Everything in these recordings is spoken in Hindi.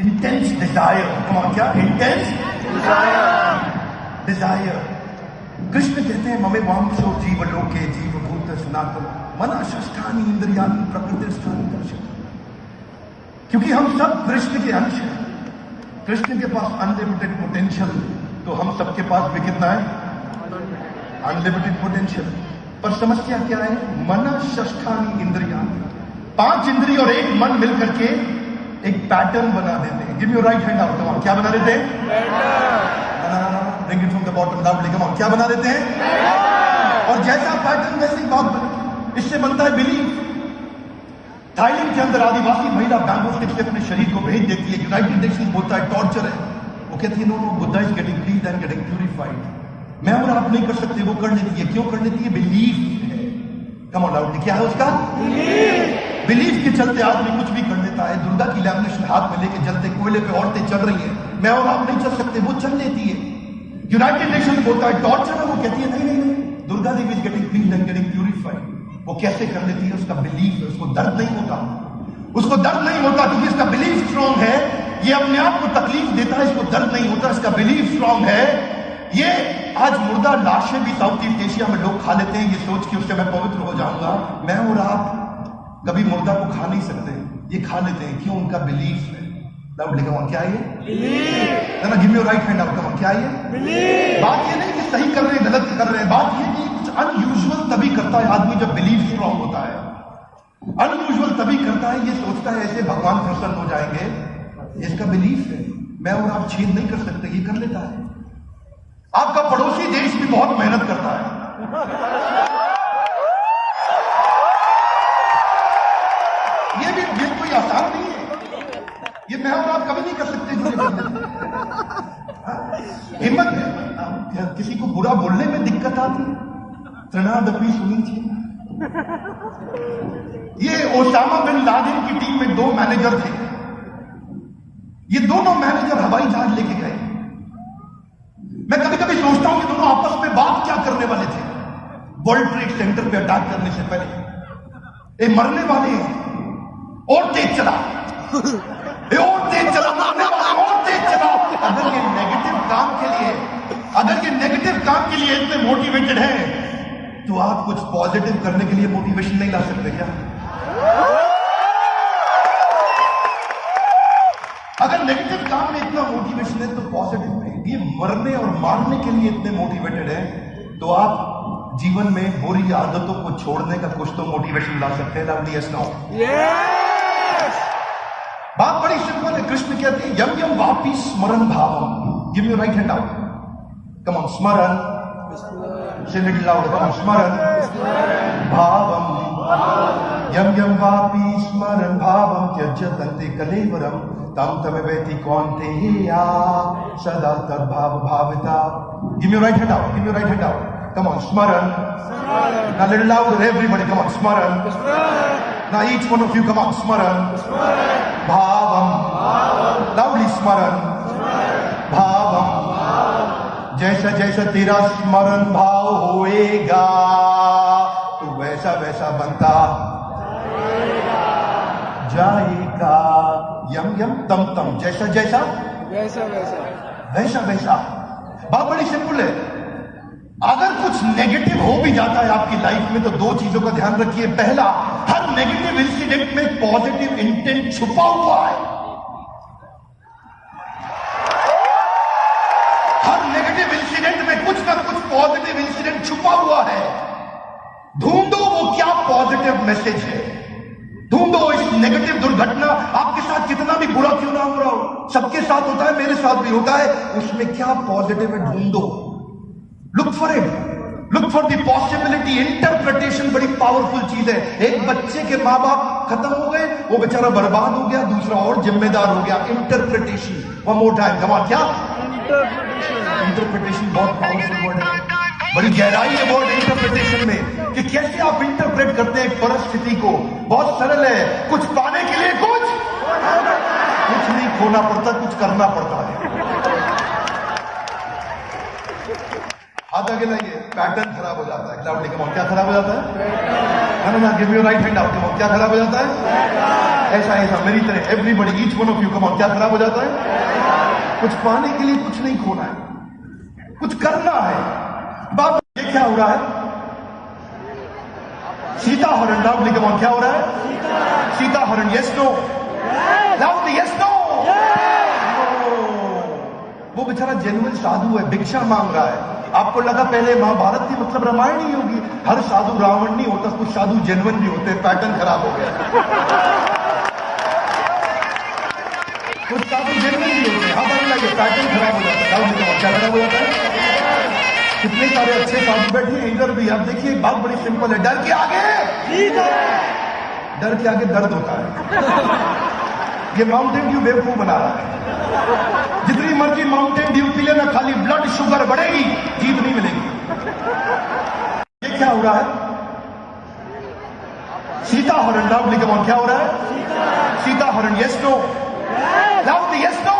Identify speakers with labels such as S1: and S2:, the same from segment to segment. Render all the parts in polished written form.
S1: Intense desire. क्या? Intense desire. कृष्ण कहते हैं ममे वांशो जीव लोके जीवभूत सनातन मन षष्ठानि इंद्रियाणि प्रकृतिस्थानि दर्शन। क्योंकि हम सब कृष्ण के अंश हैं। कृष्ण के पास अनलिमिटेड पोटेंशियल, तो हम सबके पास भी कितना है? Unlimited potential. पर समस्या क्या है? मन षष्ठानि इंद्रियाणि, 5 इंद्रिय और 1 मन मिलकर के एक पैटर्न बना देते हैं। Give me your right hand out. Come on, क्या बना देते हैं? Bring it from the bottom loudly. Come on, क्या बना देते हैं? और जैसा पैटर्न वैसे ही बात बनती। इससे बनता है बिलीफ। थाईलैंड के अंदर आदिवासी महिला बैम्बू स्टिक से अपने शरीर को भेज देती है। यूनाइटेड नेशंस बोलता है टॉर्चर है। वो कहती है no no, Buddha is getting clean and getting purified. मैं और आप नहीं कर सकते, वो कर लेती है। क्यों कर लेती है? बिलीफ है। कम ऑन लाउडली, क्या है उसका? बिलीफ के चलते आदमी कुछ भी कर लेता है। दुर्गा की लैमिनेशन हाथ में लेके चलते, कोयले पे औरतें चल रही हैं, मैं और आप नहीं चल सकते, वो चल लेती है। यूनाइटेड नेशन बोलता है टॉर्चर है, वो कहती है नहीं नहीं नहीं, Durga Devi is getting clean and getting purified. वो कैसे कर लेती है? उसका बिलीफ है। उसको दर्द नहीं होता, उसको दर्द नहीं होता क्योंकि इसका बिलीफ स्ट्रांग है। ये अपने आप को तकलीफ देता है, इसको दर्द नहीं होता, इसका बिलीफ स्ट्रांग है। ये आज मुर्दा लाशें भी साउथ ईस्ट एशिया में लोग खा लेते हैं, ये सोच के उससे मैं पवित्र हो जाऊंगा। मैं और आप कभी मुर्दा को खा नहीं सकते, ये खा लेते हैं। क्यों? उनका बिलीफ है। लाउडली कम ऑन, क्या है ये? Belief. Give me your right hand out. Come on, क्या है ये? बिलीफ। बात ये नहीं कि सही कर रहे हैं गलत कर रहे हैं, बात ये कि कुछ अनयूजुअल तभी करता है आदमी जब बिलीफ स्ट्रांग होता है। अनयूजुअल तभी करता है, ये सोचता है ऐसे भगवान प्रसन्न हो जाएंगे, इसका बिलीफ है। मैं और आप छेद नहीं कर सकते, ये कर लेता है। आपका पड़ोसी देश भी बहुत मेहनत करता है। ये कोई आसान नहीं है, ये मैं और आप कभी नहीं कर सकते। हिम्मत है। किसी को बुरा बोलने में दिक्कत आती है, तृणादपि सुनी थी। ये ओसामा बिन लादेन की टीम में 2 मैनेजर थे। ये दोनों मैनेजर हवाई जहाज लेके गए। मैं कभी कभी सोचता हूं कि दोनों आपस में बात क्या करने वाले थे। वर्ल्ड ट्रेड सेंटर पे अटैक करने से पहले ये मरने वाले हैं, और तेज चला, और तेज चला, मरने वाले, और तेज चला। अगर ये नेगेटिव काम के लिए इतने मोटिवेटेड है, तो आप कुछ पॉजिटिव करने के लिए मोटिवेशन नहीं ला सकते क्या? अगर नेगेटिव काम में इतना मोटिवेशन है तो पॉजिटिव में ये मरने और मारने के लिए इतने मोटिवेटेड है, तो आप जीवन में बुरी आदतों को छोड़ने का कुछ तो मोटिवेशन ला सकते हैं। Lovely yes no? बात बड़ी सिंपल है। कृष्ण कहते हैं यम यम वापी स्मरण भावम। Give me your right hand out. Come on, Smaran. Say little loud. Come on, स्मरण भावम। यम यम वापी स्मरण भावम त्यज्यतन्ते कलेवरम तम तमेवेति कौन्तेय सदा तद्भाव भाविता। Give me your right hand out. Give me your right hand out. Come on, Smaran. Now little louder, everybody. Come on, Smaran. Now each one of you, come on, Smaran. Bhavam. Loudly, Smaran. Bhavam. जैसा जैसा तेरा स्मरण भाव होएगा, तो वैसा वैसा बनता जाएगा। यम यम तम तम, जैसा जैसा वैसा वैसा वैसा वैसा। बात बड़ी सिंपल है। अगर कुछ नेगेटिव हो भी जाता है आपकी लाइफ में, तो 2 चीजों का ध्यान रखिए। पहला, हर नेगेटिव इंसिडेंट में पॉजिटिव इंटेंट छुपा हुआ है। हर नेगेटिव इंसिडेंट में कुछ ना कुछ पॉजिटिव इंसिडेंट छुपा हुआ है। ढूंढो वो क्या पॉजिटिव मैसेज है, ढूंढो इस नेगेटिव दुर्घटना आपके साथ कितना भी बुरा क्यों ना हो रहा हो, सबके साथ होता है, मेरे साथ भी होता है, उसमें क्या पॉजिटिव है ढूंढो। Look for it, look for the possibility. Interpretation बड़ी पावरफुल चीज है। एक बच्चे के माँ बाप खत्म हो गए, वो बेचारा बर्बाद हो गया, दूसरा और जिम्मेदार हो गया। इंटरप्रिटेशन, वन मोर टाइम, कमाल, क्या? इंटरप्रिटेशन बहुत पावरफुल वर्ड है, बड़ी गहराई है वर्ड इंटरप्रिटेशन में, कि कैसे आप इंटरप्रेट करते हैं एक परिस्थिति को। बहुत सरल है, कुछ पाने के लिए कुछ नहीं खोना पड़ता, कुछ करना पड़ता है। हाथ आगे लाइए, पैटर्न खराब हो जाता है। लाउडली कम ऑन, क्या खराब हो जाता है? ना give me your right hand out. Come on, क्या खराब हो जाता है? ऐसा ऐसा मेरी तरह everybody each one of you come on, क्या खराब हो जाता है? कुछ पाने के लिए कुछ नहीं खोना है, कुछ करना है। बाप ये क्या हो रहा है? सीता हरण, लाउडली कम ऑन, क्या हो रहा है? सीता हरण, yes no, loudly yes no. वो बेचारा जेन्युइन साधु है, भिक्षा मांग रहा है। आपको लगा पहले महाभारत थी मतलब रामायण ही होगी, हर साधु रावण नहीं होता, कुछ साधु जेन्युइन भी होते, पैटर्न खराब हो गया। कुछ साधु जेन्युइन भी होते हैं, हाँ भाई लगे पैटर्न खराब हो जाता है। क्या खराब हो जाता है? कितने सारे अच्छे साधु बैठे हैं इधर भी। आप देखिए एक बात बड़ी सिंपल है, डर के आगे दर्द होता है। ये माउंटेन ड्यू बेवकूफ बना रहा है। जितनी मर्जी माउंटेन ड्यू पी लेना, खाली ब्लड शुगर बढ़ेगी, जीत नहीं मिलेगी। ये क्या हो रहा है? सीता हरण, लाउडली कम ऑन, क्या हो रहा है? सीता हरण, yes no, loudly yes no.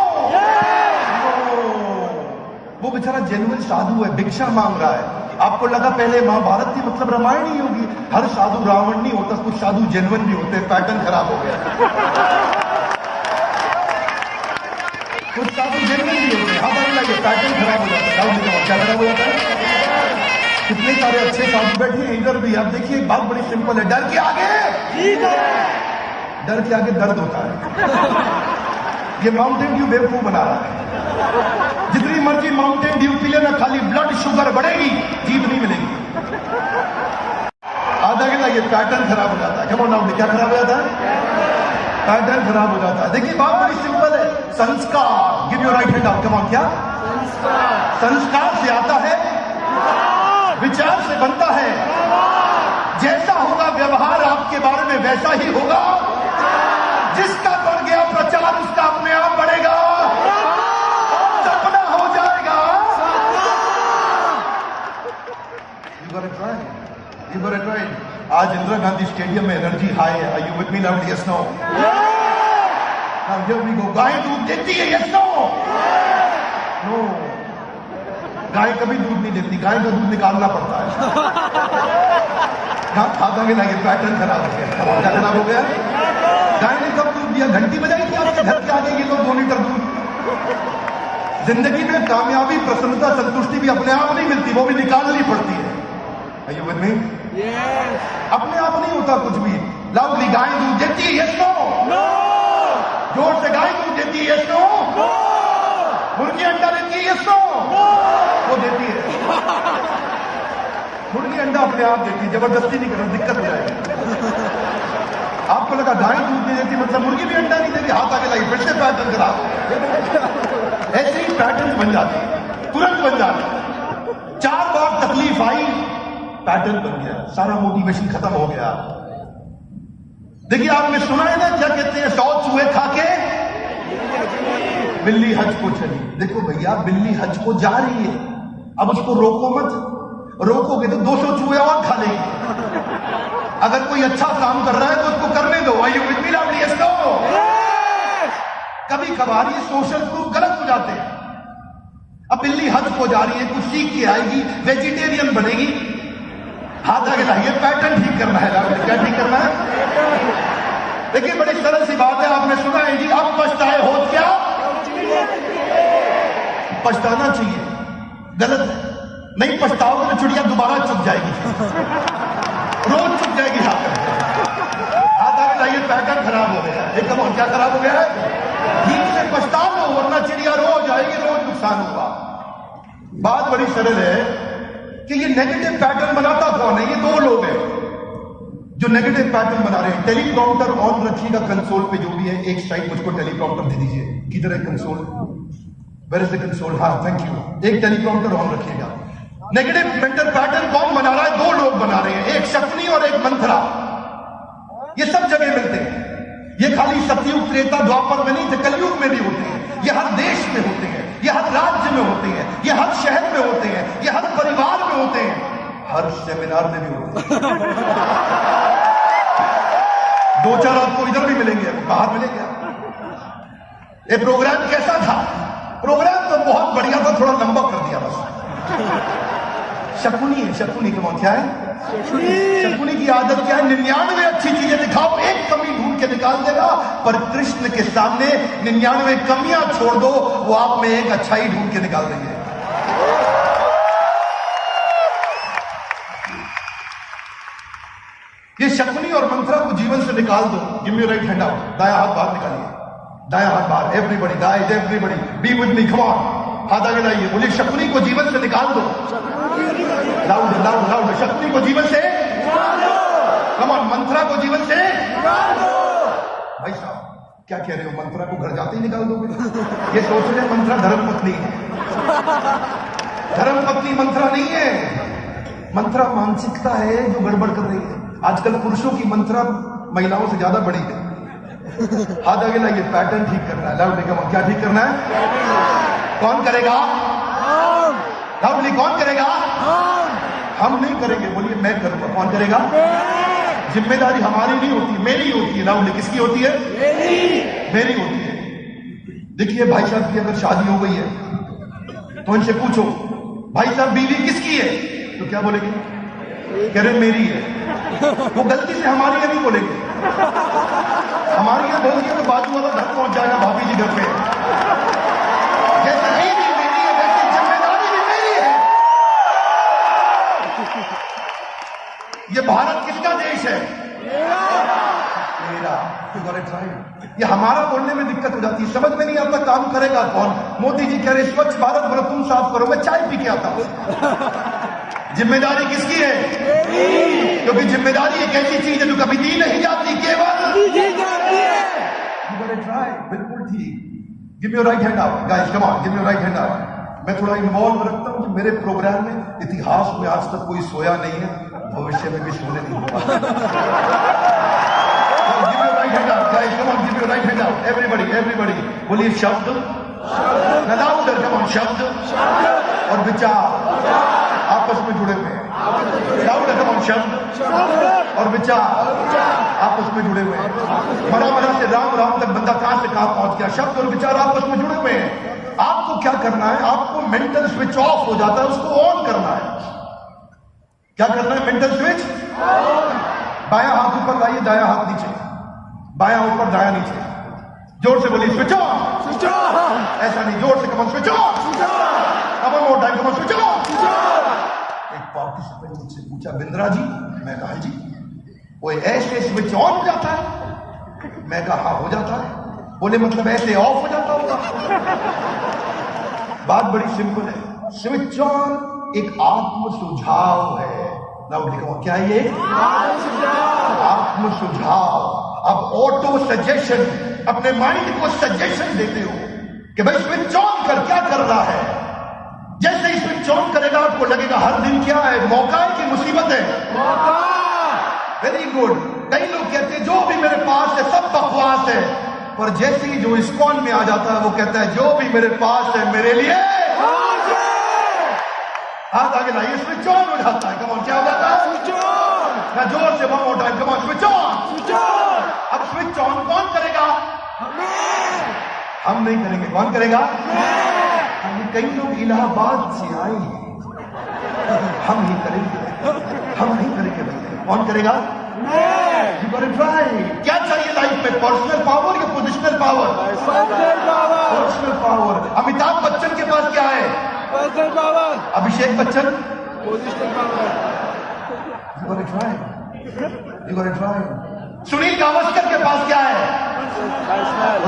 S1: वो बेचारा जेन्युइन साधु है, भिक्षा मांग रहा है। आपको लगा पहले महाभारत थी मतलब रामायण ही होगी, हर साधु रावण नहीं होता, कुछ साधु जेन्युइन भी होते, पैटर्न खराब हो गया। कुछ साधु जेन्युइन भी होते हैं, हाँ भाई लगे पैटर्न खराब हो जाता है। क्या खराब हो जाता है? कितने सारे अच्छे साधु बैठे हैं इधर भी। आप देखिए एक बात बड़ी सिंपल है, डर के आगे दर्द होता है। ये माउंटेन ड्यू बेवकूफ बना रहा है। जितनी मर्जी माउंटेन ड्यू पी लेना, खाली ब्लड शुगर बढ़ेगी, जीत नहीं मिलेगी। आधा घंटा ये पैटर्न खराब हो जाता है। कम ऑन नाउ, क्या खराब हो जाता है? पैटर्न खराब हो जाता है। देखिए बात बड़ी सिंपल है, संस्कार। Give your right hand out, come on, क्या? संस्कार से आता है, विचार से बनता है। जैसा होगा व्यवहार आपके बारे में वैसा ही होगा। जिसका बढ़ गया प्रचार उसका अपने आप बढ़ेगा, सपना हो जाएगा। You got it right. आज इंदिरा गांधी स्टेडियम में एनर्जी हाई है। Are you with me now? Yes, no. Now here we go. गाय दूध देती है? Yes, no. No. गाय कभी दूध नहीं देती, गाय का दूध निकालना पड़ता है। खाता के लगे पैटर्न खराब हो गया। क्या खराब हो गया? गाय ने कब दूध दिया? घंटी बजाई थी आपके घर के आगे, ये लोग 2 लीटर दूध। जिंदगी में कामयाबी, प्रसन्नता, संतुष्टि भी अपने आप नहीं मिलती, वो भी निकालनी पड़ती है। Are you with me? Yes. अपने आप नहीं होता कुछ भी। लाउडली, गाय दूध देती है? Yes no. नो। जोर से, गाय दूध देती है? Yes no. नो। मुर्गी अंडा देती है? Yes no. नो। वो देती है। मुर्गी अंडा अपने आप देती है, जबरदस्ती नहीं करना, दिक्कत हो जाएगी। आपको लगा गाय दूध नहीं देती मतलब मुर्गी भी अंडा नहीं देती, हाथ आगे लगी, फिर से पैटर्न खराब। ऐसे ही पैटर्न बन जाते हैं, तुरंत बन जाते हैं। 4 बार तकलीफ आई, पैटर्न बन गया, सारा मोटिवेशन खत्म हो गया। देखिए आपने सुना है ना, क्या कहते हैं, 100 चूहे खा के बिल्ली हज को चली। देखो भैया, बिल्ली हज को जा रही है, अब उसको रोको मत। रोकोगे तो 200 चूहे और खा लेंगे। अगर कोई अच्छा काम कर रहा है तो उसको करने दो। Are you with me? Yes, no. कभी कभार ये सोशल प्रूफ गलत हो जाते हैं। अब बिल्ली हज को जा रही है, कुछ सीख के आएगी, वेजिटेरियन बनेगी, हाथ आगे लाइए, पैटर्न ठीक करना है। क्या ठीक करना है? देखिए बड़ी सरल सी बात है, आपने सुना है जी, अब पछताए हो क्या? पछताना चाहिए, गलत है। नहीं पछताओगे तो चिड़िया दोबारा चुप जाएगी, रोज चुप जाएगी। हाथ आगे लाइए, पैटर्न खराब हो गया। एकदम और क्या खराब हो गया है? ठीक से पछता लो, वरना चिड़िया रोज आएगी, रोज नुकसान होगा। बात बड़ी सरल है कि ये नेगेटिव पैटर्न बनाता कौन है? ये 2 लोग हैं जो नेगेटिव पैटर्न बना रहे हैं। टेलीप्रॉम्प्टर ऑन रखिएगा, कंसोल पे जो भी है, एक साइड मुझको टेलीप्रॉम्प्टर दे दीजिए। किधर है console? Where is the console? हाँ, थैंक यू। एक टेलीप्रॉम्प्टर ऑन रखिएगा। नेगेटिव मेंटल पैटर्न कौन बना रहा है? 2 लोग बना रहे हैं, एक शकुनी और एक मंथरा। ये सब जगह मिलते हैं। ये खाली सतयुग, त्रेता, द्वापर में नहीं थे, कलयुग में भी होते हैं। ये हर देश में होते हैं, ये हर राज्य में होते हैं, ये हर शहर में होते हैं, ये हर परिवार में होते हैं, हर सेमिनार में भी होते हैं। 2-4 आपको इधर भी मिलेंगे, बाहर मिलेंगे। ये प्रोग्राम कैसा था? प्रोग्राम तो बहुत बढ़िया था, थोड़ा लंबा कर दिया बस। शकुनी है, शकुनी कौन? क्या है? शकुनी की आदत क्या है? 99 अच्छी चीजें दिखाओ, एक कमी ढूंढ के निकाल देगा। पर कृष्ण के सामने 99 कमियां छोड़ दो, वो आप में एक अच्छाई ढूंढ के निकाल देंगे। ये शकुनी और मंत्रा को जीवन से निकाल दो। Give me right hand out, दाया हाथ बाहर निकालिए, दाया हाथ बाहर। Everybody guys, everybody be with me, come on, हाथ आगे लाइए, बोलिए शकुनी को जीवन से निकाल दो। लाउड लाउड लाउड, शकुनी को जीवन से निकाल दो। कम ऑन, मंत्रा को जीवन से निकाल दो। भाई साहब क्या कह रहे हो? मंत्रा को घर जाते ही निकाल दोगे? ये सोच रहे मंत्रा धर्मपत्नी है। धर्मपत्नी मंत्रा नहीं है, मंत्रा मानसिकता है जो गड़बड़ कर रही है। आजकल पुरुषों की मंत्रा महिलाओं से ज्यादा बड़ी है। हाथ आगे लाइए, पैटर्न ठीक करना है। लाउडली कम ऑन, क्या ठीक करना है? कौन करेगा? लाउडली कौन करेगा? हम नहीं करेंगे, बोलिए मैं करूंगा। कौन करेगा? जिम्मेदारी हमारी नहीं होती, मेरी होती है। लाउडली किसकी होती है? मेरी होती है। देखिए भाई साहब की अगर शादी हो गई है तो इनसे पूछो, भाई साहब बीवी किसकी है? तो क्या बोलेंगे? कह रहे मेरी है। वो गलती से हमारी है नहीं बोलेंगे। हमारी है बोल दिया तो बाजू वाला घर पहुंच जाएगा, भाभी जी घर पे। जैसे बीवी मेरी है वैसे जिम्मेदारी भी मेरी है। ये भारत किसका देश है? मेरा। ये हमारा बोलने में दिक्कत हो जाती है, समझ में नहीं आता काम करेगा कौन। मोदी जी कह रहे स्वच्छ भारत बोलो तुम साफ करो, मैं चाय पी के आता हूं। जिम्मेदारी किसकी है? क्योंकि जिम्मेदारी एक ऐसी चीज है जो कभी दी नहीं जाती, केवल ट्राई। बिल्कुल ठीक। Give me your right hand out guys, come on, give me your right hand out. मैं थोड़ा इन्वॉल्व रखता हूं कि मेरे प्रोग्राम में इतिहास में आज तक कोई सोया नहीं है, भविष्य में भी सोने नहीं होगा। Give me your right hand out guys, come on, give me your right hand out. Everybody everybody बोलिए शब्द, लाउडर, कम ऑन, शब्द और विचार आपस में जुड़े हुए हैं। लाउडर, कम ऑन, शब्द और विचार आपस में जुड़े हुए हैं। मरा से राम राम तक बंदा कहां से कहां पहुंच गया। शब्द और विचार आपस में जुड़े हुए हैं। आपको क्या करना है? आपको मेंटल स्विच ऑफ हो जाता है, उसको ऑन करना है। क्या करना है? Mental switch. बायां हाथ ऊपर लाइए, दायां हाथ नीचे, बायां ऊपर दायां नीचे। जोर से बोलिए स्विच ऑन। Switch on. ऐसा नहीं, जोर से, come on, switch on. Come on, more time, come on, switch on. एक पार्टिसिपेंट मुझसे पूछा, बिंद्रा जी, मैं कहा जी वो ऐसे स्विच ऑन हो जाता है? मैं कहा हाँ हो जाता है। बोले मतलब ऐसे ऑफ हो जाता होगा? बात बड़ी सिंपल है। स्विच ऑन एक आत्म सुझाव है। लाउडली कहो, क्या है ये? आत्म सुझाव। अब ऑटो सजेशन, अपने माइंड को सजेशन देते हो कि भाई स्विच ऑन कर, क्या कर रहा है। जैसे ही स्विच ऑन करेगा आपको लगेगा हर दिन क्या है, मौका है कि मुसीबत है? मौका। Very good. कई लोग कहते हैं जो भी मेरे पास है सब बकवास है, पर जैसे ही जो इस्कॉन में आ जाता है वो कहता है जो भी मेरे पास है मेरे लिए हाथ आगे लाइए, स्विच ऑन हो जाता है। कम ऑन, क्या हो जाता है? Switch on. मैं जोर से one more time, come on, switch on. Switch on. अब स्विच ऑन कौन करेगा? हम नहीं करेंगे। कौन करेगा? कई लोग इलाहाबाद से आए हैं, हम नहीं करेंगे, हम नहीं करेंगे भाई। कौन करेगा? You gotta try। क्या चाहिए लाइफ में? पर्सनल पावर या positional power? Personal power. Amitabh Bachchan के पास क्या है? Personal power. Abhishek Bachchan? Positional power. You gotta try। You gotta try। Sunil Gavaskar के पास क्या है?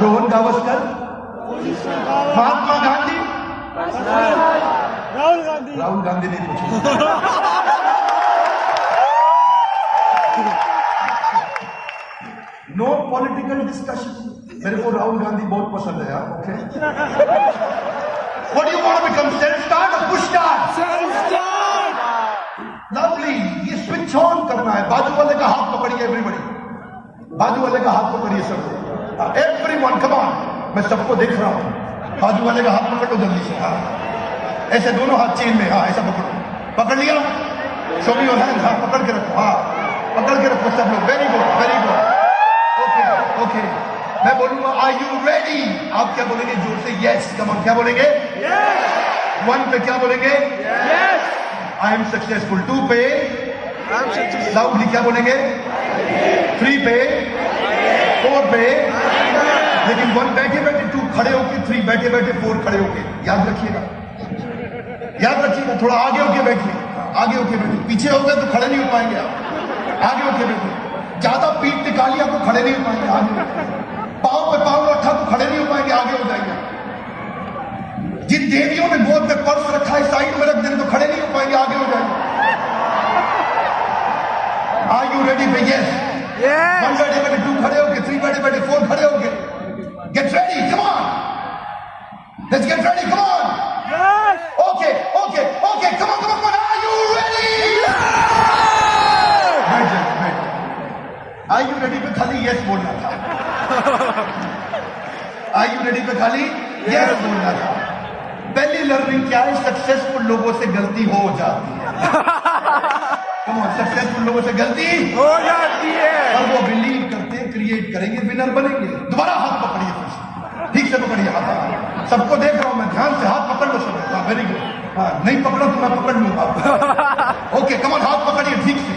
S1: रोहन गावस्कर? महात्मा गांधी? राहुल गांधी? राहुल गांधी नहीं पूछा। No political discussion. मेरे को राहुल गांधी बहुत पसंद है यार। Okay, what do you want to become? Self start और push start? Self start. Lovely. ये स्विच ऑन करना है। बाजू वाले का हाथ पकड़िए, एवरीबॉडी बाजू वाले का हाथ पकड़िए सब। एवरीवन कम ऑन, मैं सबको देख रहा हूं। बाजू वाले का हाथ पकड़ो जल्दी से। हाँ, ऐसे दोनों हाथ चेन में। हाँ, ऐसा पकड़ो। पकड़ लिया? Show me your hand. हाँ, पकड़ के रखो। हाँ, पकड़ के रखो सब लोग। Very good, very good. Okay okay, मैं बोलूंगा आर यू रेडी? आप क्या बोलेंगे? जोर से यस। कम ऑन, क्या बोलेंगे? यस। 1 पे क्या बोलेंगे? यस। I am successful. 2 पे लाउडली क्या बोलेंगे? 3 पे, 4 पे, लेकिन 1 बैठे बैठे, 2 खड़े होके, 3 बैठे बैठे, 4 खड़े होके। याद रखिएगा, याद रखिएगा। थोड़ा आगे होके बैठिए, आगे होके बैठिए। पीछे हो गए तो खड़े नहीं हो पाएंगे आप। आगे होके बैठिए। ज्यादा पीठ निकाली आपको, खड़े नहीं हो पाएंगे। आगे पाँव पे पाँव रखा तो खड़े नहीं हो पाएंगे, आगे हो जाएंगे। जिन देवियों ने गोद में पर्स रखा है, साइड में रख दें तो खड़े नहीं हो पाएंगे, आगे हो जाएंगे। आर यू रेडी पे? यस। 1 बैठे बैठे, 2 खड़े होके, 3 बैठे बैठे, 4 खड़े होके। Get ready, come on, let's get ready, come on. Okay okay okay, come on come on, are you ready? बैठ जाइए, बैठ। आर यू रेडी पे खाली यस बोलना था। आर यू रेडी पे खाली यस बोलना था। पहली लर्निंग क्या है? सक्सेसफुल लोगों से गलती हो जाती है। सक्सेसफुल लोगों से गलती
S2: हो जाती है,
S1: और वो बिलीव करते हैं, क्रिएट करेंगे, विनर बनेंगे। दोबारा हाथ पकड़िए, फिर से ठीक से पकड़िए हाथ। सबको देख रहा हूं मैं, ध्यान से हाथ पकड़ लो सब। हाँ, वेरी गुड। हाँ, नहीं पकड़ो तो मैं पकड़ लूंगा। ओके, कम ऑन, हाथ पकड़िए ठीक से।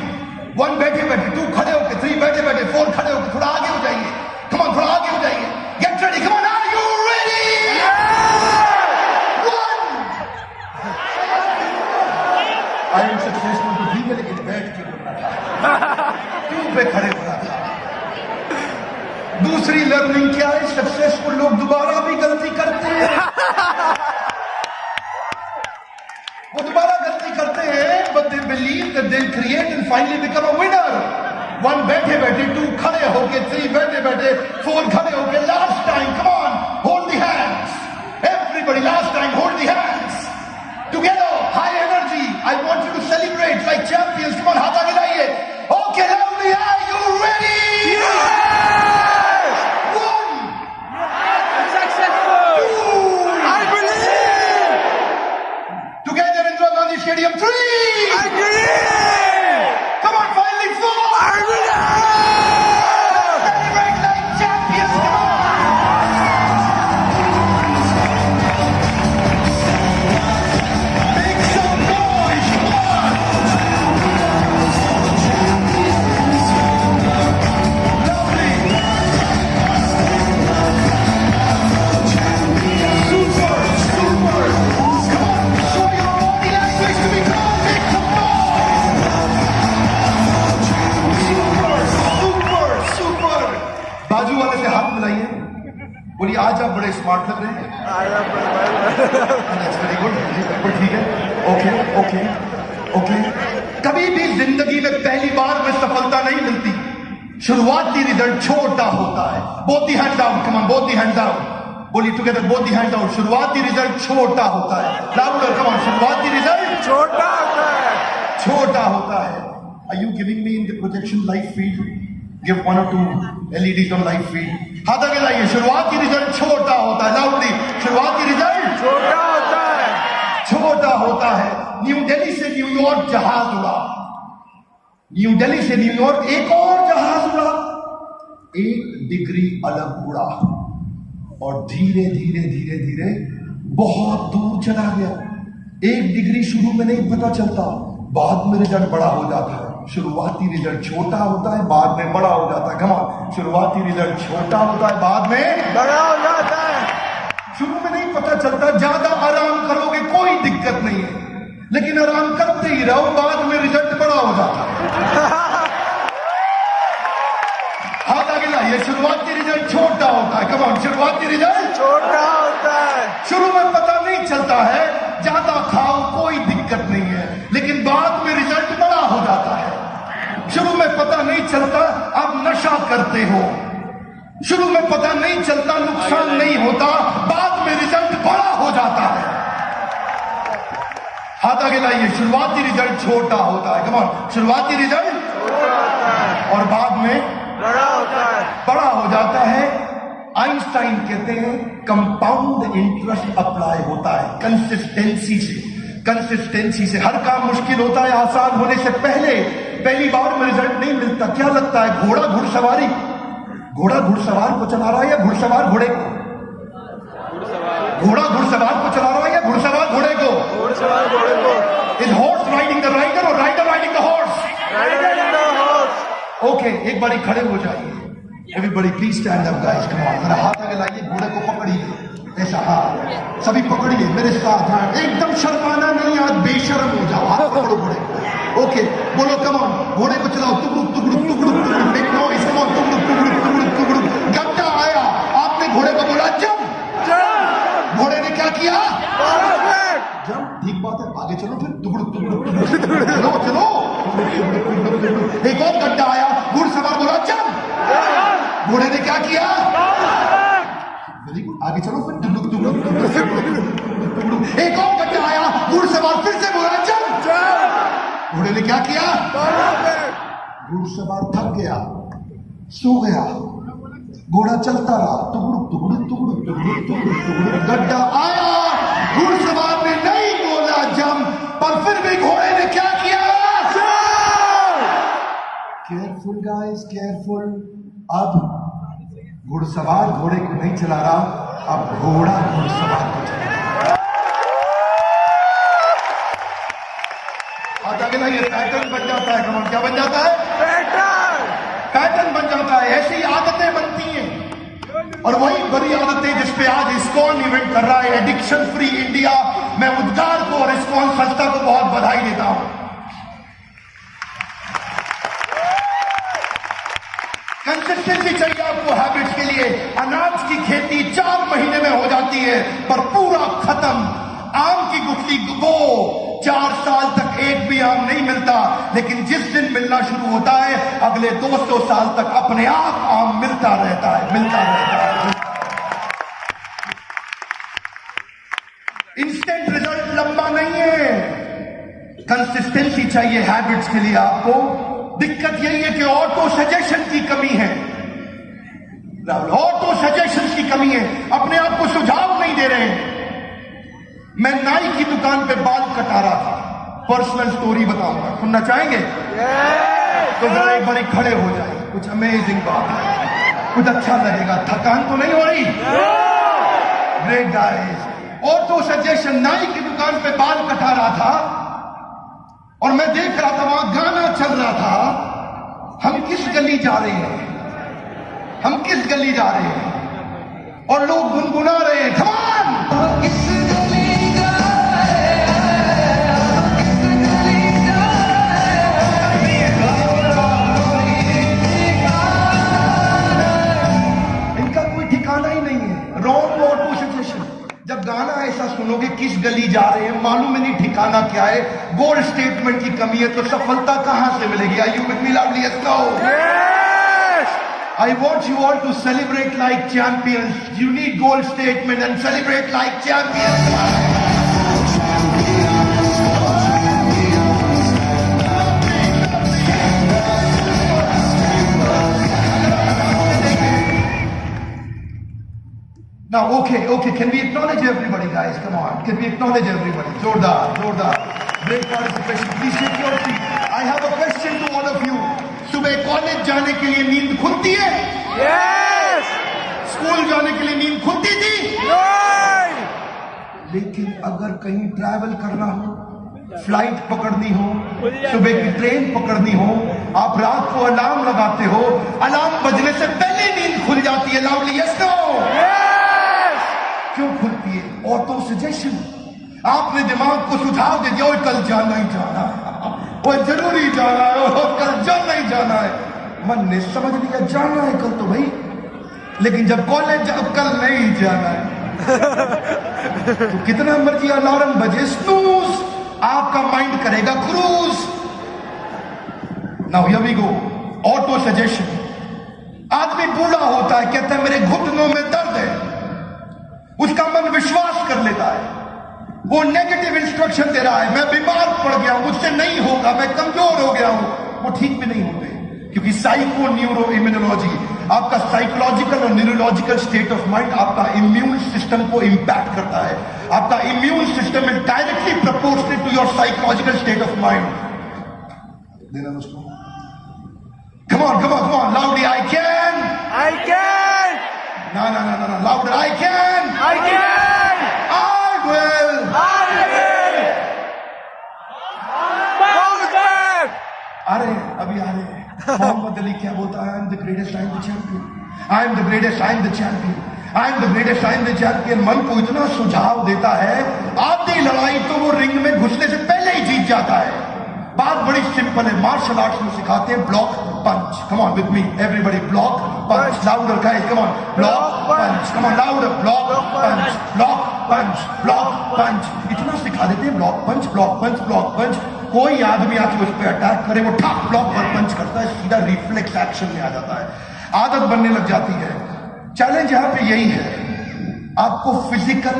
S1: 1 बैठे बैठे, 2 खड़े होके, 3 बैठे बैठे, 4 खड़े होके। थोड़ा आगे हो जाइए, कम ऑन, थोड़ा आगे हो जाइए। Get ready, come on, are you ready? I am successful तो ठीक है, लेकिन बैठ के बोलना था, 2 पे खड़े होना था। दूसरी लर्निंग क्या है? सक्सेसफुल लोग दोबारा भी गलती करते हैं। वो दोबारा गलती करते हैं, but they believe that they create and finally become a winner. 1 बैठे बैठे, 2 खड़े होके, 3 बैठे बैठे, 4 खड़े होके। Last time, come on, hold the hands everybody. Last time, hold the hands together, high energy. I want you to celebrate like champions. Come on, हाथ आगे लाइए। Okay, loudly, are you ready? Stadium 3.
S2: I agree.
S1: Come on, finally 4.
S2: I agree.
S1: Celebrate like champions. Come on. Make some noise. Lovely. Super, super. Come on, show your body language to be called. Make some noise. Super, super, super. बाजू वाले से हाथ मिलाइए, बोलिए आज आप बड़े स्मार्ट लग रहे हैं। वेरी गुड, बिल्कुल ठीक है। Okay okay okay. कभी भी जिंदगी में पहली बार में सफलता नहीं मिलती। शुरुआती रिजल्ट छोटा होता है। Both the hands down, come on, both the hands down. बोलिए together, both the hands down. शुरुआती रिजल्ट छोटा होता है। लाउडर, कम ऑन, शुरुआती रिजल्ट
S2: छोटा होता है,
S1: छोटा होता है। Are you giving me in the projection live feed? Give 1 or 2 LEDs on live feed. हाथ आगे लाइए। शुरुआती रिजल्ट छोटा होता है। लाउडली, शुरुआती रिजल्ट
S2: छोटा होता है,
S1: छोटा होता है। न्यू दिल्ली से न्यूयॉर्क जहाज उड़ा। न्यू दिल्ली से न्यूयॉर्क एक और जहाज उड़ा। 1 डिग्री अलग उड़ा और धीरे धीरे धीरे धीरे बहुत दूर चला गया। 1 डिग्री शुरू में नहीं पता चलता, बाद में रिजल्ट बड़ा हो जाता है। शुरुआती रिजल्ट छोटा होता है, बाद में बड़ा हो जाता है। कमाल, शुरुआती रिजल्ट छोटा होता है, बाद में
S2: बड़ा हो जाता है।
S1: शुरू में नहीं पता चलता। ज्यादा आराम करोगे कोई दिक्कत नहीं है, लेकिन आराम करते ही रहो, बाद में रिजल्ट बड़ा हो जाता है। हाथ आगे लाइए। शुरुआती रिजल्ट छोटा होता है। कमाल, शुरुआती रिजल्ट
S2: छोटा होता है,
S1: शुरू में पता नहीं चलता है, ज्यादा खाओ कोई दिक्कत नहीं है, लेकिन बाद में रिजल्ट बड़ा हो जाता है। शुरू में पता नहीं चलता आप नशा करते हो, शुरू में पता नहीं चलता नुकसान नहीं होता, बाद में रिजल्ट बड़ा हो जाता है। हाथ आगे लाइए। शुरुआती रिजल्ट छोटा होता है। कमाल, शुरुआती रिजल्ट
S2: छोटा होता है,
S1: और बाद में
S2: बड़ा होता है,
S1: बड़ा हो जाता है। आइंस्टाइन कहते हैं कंपाउंड इंटरेस्ट अप्लाई होता है कंसिस्टेंसी से। कंसिस्टेंसी से हर काम मुश्किल होता है आसान होने से पहले। पहली बार में रिजल्ट नहीं मिलता। क्या लगता है घोड़ा घुड़सवारी, घोड़ा घुड़सवार को चला रहा है या घुड़सवार घोड़े को? घोड़ा घुड़सवार को चला रहा है या घुड़सवार घोड़े को?
S2: घोड़सवार घोड़े को।
S1: Is horse riding the rider और rider riding the horse? Okay, एक बारी खड़े हो जाइए। Everybody please stand up guys, come on. मेरा हाथ आगे लाइए, घोड़े को पकड़िए ऐसा, हाँ सभी पकड़िए मेरे साथ। हाँ, एकदम शर्माना नहीं, आज बेशर्म हो जाओ। हाथ पकड़ो घोड़े को। ओके, बोलो कम ऑन। घोड़े को चलाओ, टुकड़ुक टुकड़ुक टुकड़ुक टुकड़ुक, मेक नॉइज, कम ऑन, टुकड़ुक टुकड़ुक टुकड़ुक टुकड़ुक। गड्ढा आया, आपने घोड़े को बोला जंप, घोड़े ने क्या किया? जंप, ठीक बात है, आगे चलो फिर, टुकड़ुक टुकड़ुक टुकड़ुक, चलो चलो। एक और गड्ढा आया, घुड़सवार बोला जंप, घोड़े ने क्या किया? वेरी गुड, आगे चलो फिर, टुकड़ुक टुकड़ुक टुकड़ुक। एक और गड्ढा आया, घुड़सवार फिर से बोला जंप, घोड़े ने क्या किया? घुड़सवार थक गया, सो गया, घोड़ा चलता रहा, टुकड़ुक टुकड़ुक टुकड़ुक टुकड़ुक टुकड़ुक टुकड़ुक। गड्ढा आया, घुड़सवार ने नहीं बोला जंप, पर फिर भी घोड़े ने क्या किया? Careful guys, careful. अब घुड़सवार घोड़े को नहीं चला रहा, अब घोड़ा घुड़सवार को चला रहा। आगे ना, ये पैटर्न बन जाता है। कमान, क्या बन जाता है? पैटर्न बन जाता है। ऐसी आदतें बनती हैं, और वही बड़ी आदतें जिस पे आज इस्कॉन इवेंट कर रहा है, एडिक्शन फ्री इंडिया। मैं उद्गार को और इस्कॉन संस्था को बहुत बधाई देता हूं। कंसिस्टेंसी चाहिए आपको हैबिट्स के लिए। अनाज की खेती 4 महीने में हो जाती है, पर पूरा खत्म। आम की गुठली वो 4 साल तक एक भी आम नहीं मिलता, लेकिन जिस दिन मिलना शुरू होता है, अगले 200 साल तक अपने आप आम मिलता रहता है, मिलता रहता है। इंस्टेंट रिजल्ट लंबा नहीं है, कंसिस्टेंसी चाहिए हैबिट्स के लिए आपको। दिक्कत यही है कि ऑटो सजेशन की कमी है, ऑटो सजेशन की कमी है। अपने आप को सुझाव नहीं दे रहे हैं। मैं नाई की दुकान पे बाल कटा रहा था, पर्सनल स्टोरी बताऊंगा, सुनना चाहेंगे? तो जरा एक बार खड़े हो जाए, कुछ अमेजिंग बात है, कुछ अच्छा लगेगा। थकान तो नहीं हो रही? Great guys. ऑटो सजेशन, नाई की दुकान पे बाल कटा रहा था, और मैं देख रहा था वहां गाना चल रहा था, हम किस गली जा रहे हैं, हम किस गली जा रहे हैं, और लोग गुनगुना रहे हैं, कमान किस गली जा रहे हैं, किस गली जा रहे हैं। इनका कोई ठिकाना ही नहीं है। Wrong auto suggestion. जब गाना ऐसा सुनोगे, किस गली जा रहे हैं, मालूम नहीं ठिकाना क्या है, गोल स्टेटमेंट की कमी है, तो सफलता कहां से मिलेगी? Are you with me loudly? Yes, no? I want you all to celebrate like champions. You need goal statement and celebrate like champions. Now, okay, can we acknowledge everybody, guys? Come on, can we acknowledge everybody? Zordar. Great participation. Please take your seat. I have a question to all of you. सुबह कॉलेज जाने के लिए नींद खुलती है?
S2: Yes!
S1: स्कूल जाने के लिए नींद खुलती थी?
S2: नहीं!
S1: लेकिन अगर कहीं ट्रैवल करना हो, फ्लाइट पकड़नी हो, सुबह की ट्रेन पकड़नी हो, आप रात को अलार्म लगाते हो, अलार्म बजने से पहले नींद खुल जाती है। Loudly yes, no?
S2: Yes!
S1: क्यों खुलती है? Auto suggestion. आपने दिमाग को सुझाव दे दिया, और कल जाना ही जाना है, वो जरूरी जाना है, और कल जाना ही जाना है। मन ने समझ लिया जाना है कल तो भाई, लेकिन जब कॉलेज अब कल नहीं जाना है तो कितना मर्जी अलार्म बजे, स्नूज, आपका माइंड करेगा cruise. Now here we go, auto suggestion. आदमी बूढ़ा होता है, कहता है मेरे घुटनों में दर्द है, उसका मन विश्वास कर लेता है, वो नेगेटिव इंस्ट्रक्शन दे रहा है, मैं बीमार पड़ गया हूं, मुझसे नहीं होगा, मैं कमजोर हो गया हूं। वो ठीक भी नहीं होते, क्योंकि साइको न्यूरो इम्यूनोलॉजी, आपका साइकोलॉजिकल और न्यूरोलॉजिकल स्टेट ऑफ माइंड आपका इम्यून सिस्टम को इंपैक्ट करता है। आपका immune system is directly proportional to your psychological state of mind. देना उसको, come on, loudly, I can, ना, लाउडर, आई कैन, अरे अभी आ रहे हैं। मोहम्मद अली क्या बोलता है? I am the greatest, I am the champion, I am the greatest, I am the champion, I am the greatest, I am the champion. मन को इतना सुझाव देता है, आधी लड़ाई तो वो रिंग में घुसने से पहले ही जीत जाता है। बात बड़ी सिंपल है, मार्शल आर्ट्स में सिखाते हैं block punch. Come on with me everybody, block punch, louder guys, come on, block punch, come on louder, block punch, block punch, block punch. इतना सिखा देते हैं, block punch, block punch, block punch. कोई आदमी आके उस पर अटैक करे, वो ठाक ब्लॉक और पंच करता है, सीधा रिफ्लेक्स एक्शन में आ जाता है, आदत बनने लग जाती है। चैलेंज यहां पे यही है, आपको फिजिकल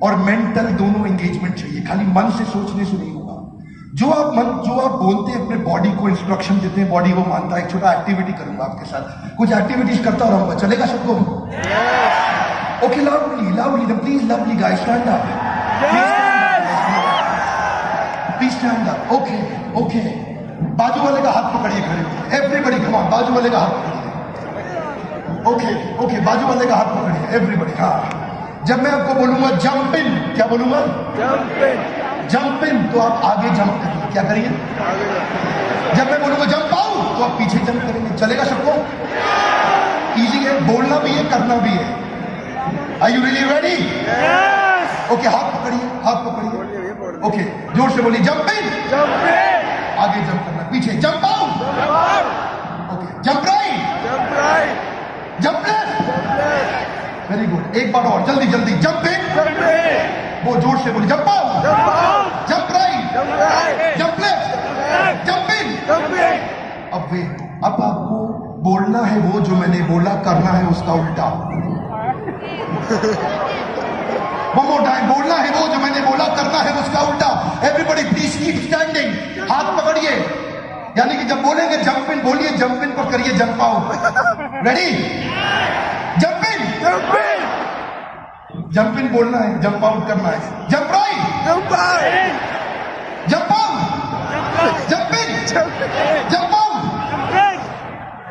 S1: और मेंटल दोनों एंगेजमेंट चाहिए, खाली मन से सोचने से नहीं होगा। जो आप बोलते हैं अपने बॉडी को इंस्ट्रक्शन देते हैं, बॉडी वो मानता है। एक छोटा एक्टिविटी करूंगा आपके साथ, कुछ एक्टिविटीज करता रहूंगा, चलेगा सबको? Okay, loudly loudly please, lovely guys, stand up, please stand up. Okay okay, बाजू वाले का हाथ पकड़िए, खड़े होकर एवरीबॉडी, कम ऑन, बाजू वाले का हाथ पकड़िए। ओके ओके, बाजू वाले का हाथ पकड़िए एवरीबॉडी। हाँ, जब मैं आपको बोलूंगा जंप इन, क्या बोलूंगा? जंप इन, जंप इन, तो आप आगे जंप करिए। क्या करिए? जब मैं बोलूंगा जंप आउट, तो आप पीछे जंप करेंगे। चलेगा सबको? इजी है, बोलना भी है, करना भी है। Are you really ready? Okay, हाथ पकड़िए, हाथ पकड़िए। ओके, जोर से बोलिए, जंप इन, जंप इन, आगे जंप करना, पीछे jump out, okay, jump right, jump right, jump left, very good. एक बार और, जल्दी जल्दी, जंप इन, जंप इन, वो जोर से बोलिए, jump out, jump out, jump right, jump right, jump left, jump in, jump in. अब वेट, अब आपको बोलना है वो जो मैंने बोला, करना है उसका उल्टा। One more time, बोलना है वो जो मैंने बोला, करना है उसका उल्टा। एवरीबॉडी प्लीज कीप स्टैंडिंग, हाथ पकड़िए, यानी कि जब बोलेंगे जंप इन, बोलिए जंप इन पर करिए jump out. Ready? Jump in, jump in, jump in बोलना है, जंप आउट करना है। Jump right, jump out, jump out, jump in, jump out.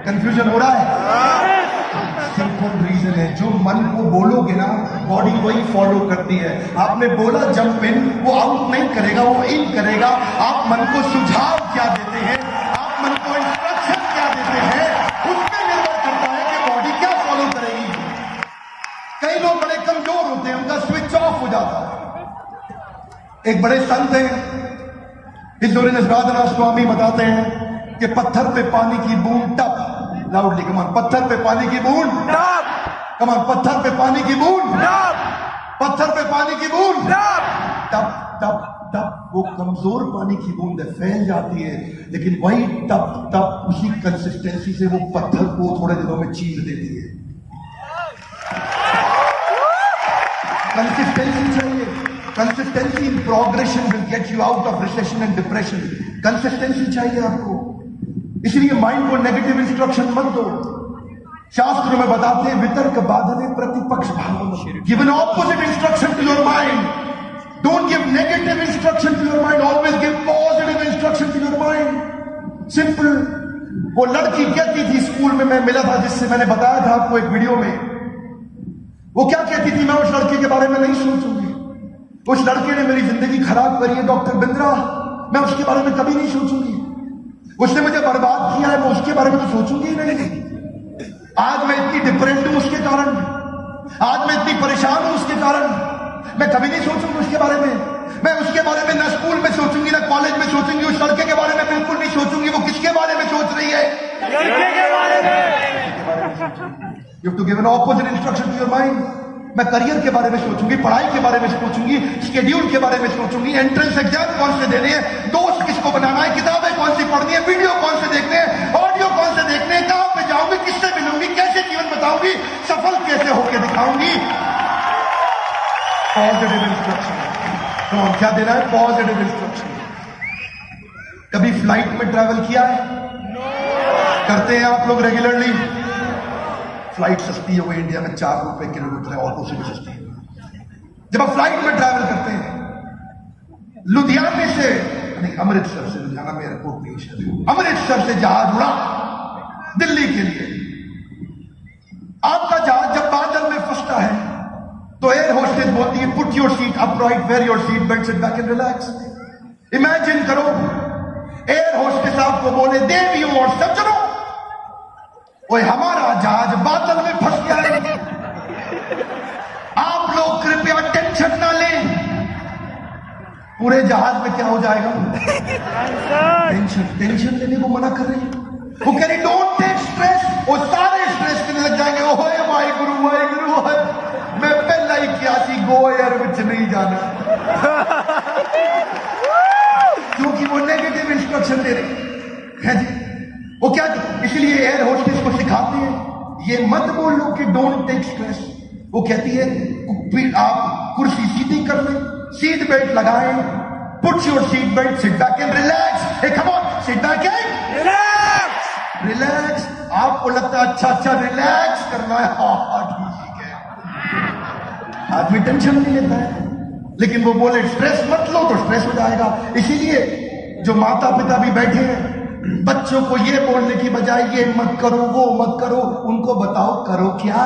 S1: Confusion हो रहा है? सिंपल रीजन है, जो मन को बोलोगे ना, बॉडी वही फॉलो करती है। आपने बोला जंप इन, वो आउट नहीं करेगा, वो इन करेगा। आप मन को सुझाव क्या देते हैं, आप मन को इंस्ट्रक्शन क्या देते हैं, उस पर निर्भर करता है कि बॉडी क्या फॉलो करेगी। कई लोग बड़े कमजोर होते हैं, उनका स्विच ऑफ हो जाता है। एक बड़े संत हैं, ईश्वरी निष्कादना स्वामी बताते हैं कि पत्थर पे पानी की बूंद टप, लाउडली कमान, पत्थर पे पानी की बूंद टप, कमान, पत्थर पे पानी की बूंद टप, पत्थर पे पानी की बूंद टप, टप टप टप, वो कमजोर पानी की बूंद है, फैल जाती है, लेकिन वही टप टप उसी कंसिस्टेंसी से वो पत्थर को थोड़े दिनों में चीर देती है। कंसिस्टेंसी चाहिए, consistency in progression will get you out of recession and depression. Consistency चाहिए आपको, इसलिए माइंड को नेगेटिव इंस्ट्रक्शन मत दो। शास्त्र में बताते हैं वितर्क बाधने प्रतिपक्ष भाव, give an opposite instruction to your mind, don't give negative instruction to your mind, always give positive instruction to your mind. Simple. वो लड़की कहती थी, स्कूल में मैं मिला था, जिससे मैंने बताया था आपको एक वीडियो में, वो क्या कहती थी, मैं उस लड़के के बारे में नहीं सोचूंगी, उस लड़के ने मेरी जिंदगी खराब करी है डॉक्टर बिंद्रा, मैं उसके बारे में कभी नहीं सोचूंगी, उसने मुझे बर्बाद किया है, मैं उसके बारे में तो सोचूंगी ही नहीं। आज मैं इतनी डिप्रेस्ड हूं उसके कारण, आज मैं इतनी परेशान हूं उसके कारण, मैं कभी नहीं सोचूंगी उसके बारे में। मैं उसके बारे में ना स्कूल में सोचूंगी ना कॉलेज में सोचूंगी, उस लड़के के बारे में बिल्कुल नहीं सोचूंगी। वो किसके बारे में सोच रही है? लड़के के बारे में। You have to give an opposite instruction to your mind. मैं करियर के बारे में सोचूंगी, पढ़ाई के बारे में सोचूंगी, शेड्यूल के बारे में सोचूंगी, एंट्रेंस एग्जाम कौन से देने हैं, दोस्त किसको बनाना है, किताबें कौन सी पढ़नी है, वीडियो कौन से देखने हैं, ऑडियो कौन से देखने हैं, कहां पे जाऊंगी, किससे मिलूंगी, कैसे जीवन बताऊंगी, सफल कैसे होकर दिखाऊंगी। Positive instruction. तो क्या देना है? Positive instruction. कभी फ्लाइट में ट्रैवल किया है? करते हैं आप लोग रेगुलरली? फ्लाइट सस्ती हो गई इंडिया में, 4 रुपए किलोमीटर है, ऑटो से भी सस्ती है। जब आप फ्लाइट में ट्रैवल करते हैं, लुधियाने से नहीं, अमृतसर से, लुधियाना में एयरपोर्ट नहीं है, अमृतसर से जहाज उड़ा दिल्ली के लिए। आपका जहाज जब बादल में फंसता है तो एयर होस्टेस बोलती है, put your seat upright, wear your seat belt, sit back and relax. Imagine करो एयर होस्टेस आपको बोले देवियों और सज्जनों, ओए हमारा जहाज बादल में फंस गया है, आप लोग कृपया टेंशन ना लें। पूरे जहाज में क्या हो जाएगा? टेंशन लेने को मना कर रहे हैं। वो कह रही डोंट टेक स्ट्रेस, वो सारे स्ट्रेस लेने लग जाएंगे। ओए वाहिगुरु वाहिगुरु, मैं पहला ही क्या थी गो एयर विच नहीं जाना, क्योंकि वो नेगेटिव इंस्ट्रक्शन दे रहे हैं जी। वो क्या, इसलिए एयर होस्टेस को सिखाते हैं ये मत बोलो कि डोंट टेक स्ट्रेस। वो कहती है आप कुर्सी सीधी कर लें, सीट बेल्ट लगाएं, put your seat belt, sit back and relax. Hey come on, sit back and relax, relax. आपको लगता है अच्छा रिलैक्स करना है, हाँ ठीक है। आदमी टेंशन नहीं लेता है, लेकिन वो बोले स्ट्रेस मत लो तो स्ट्रेस हो जाएगा। इसीलिए जो माता पिता भी बैठे हैं, बच्चों को ये बोलने की बजाय ये मत करो वो मत करो, उनको बताओ करो क्या।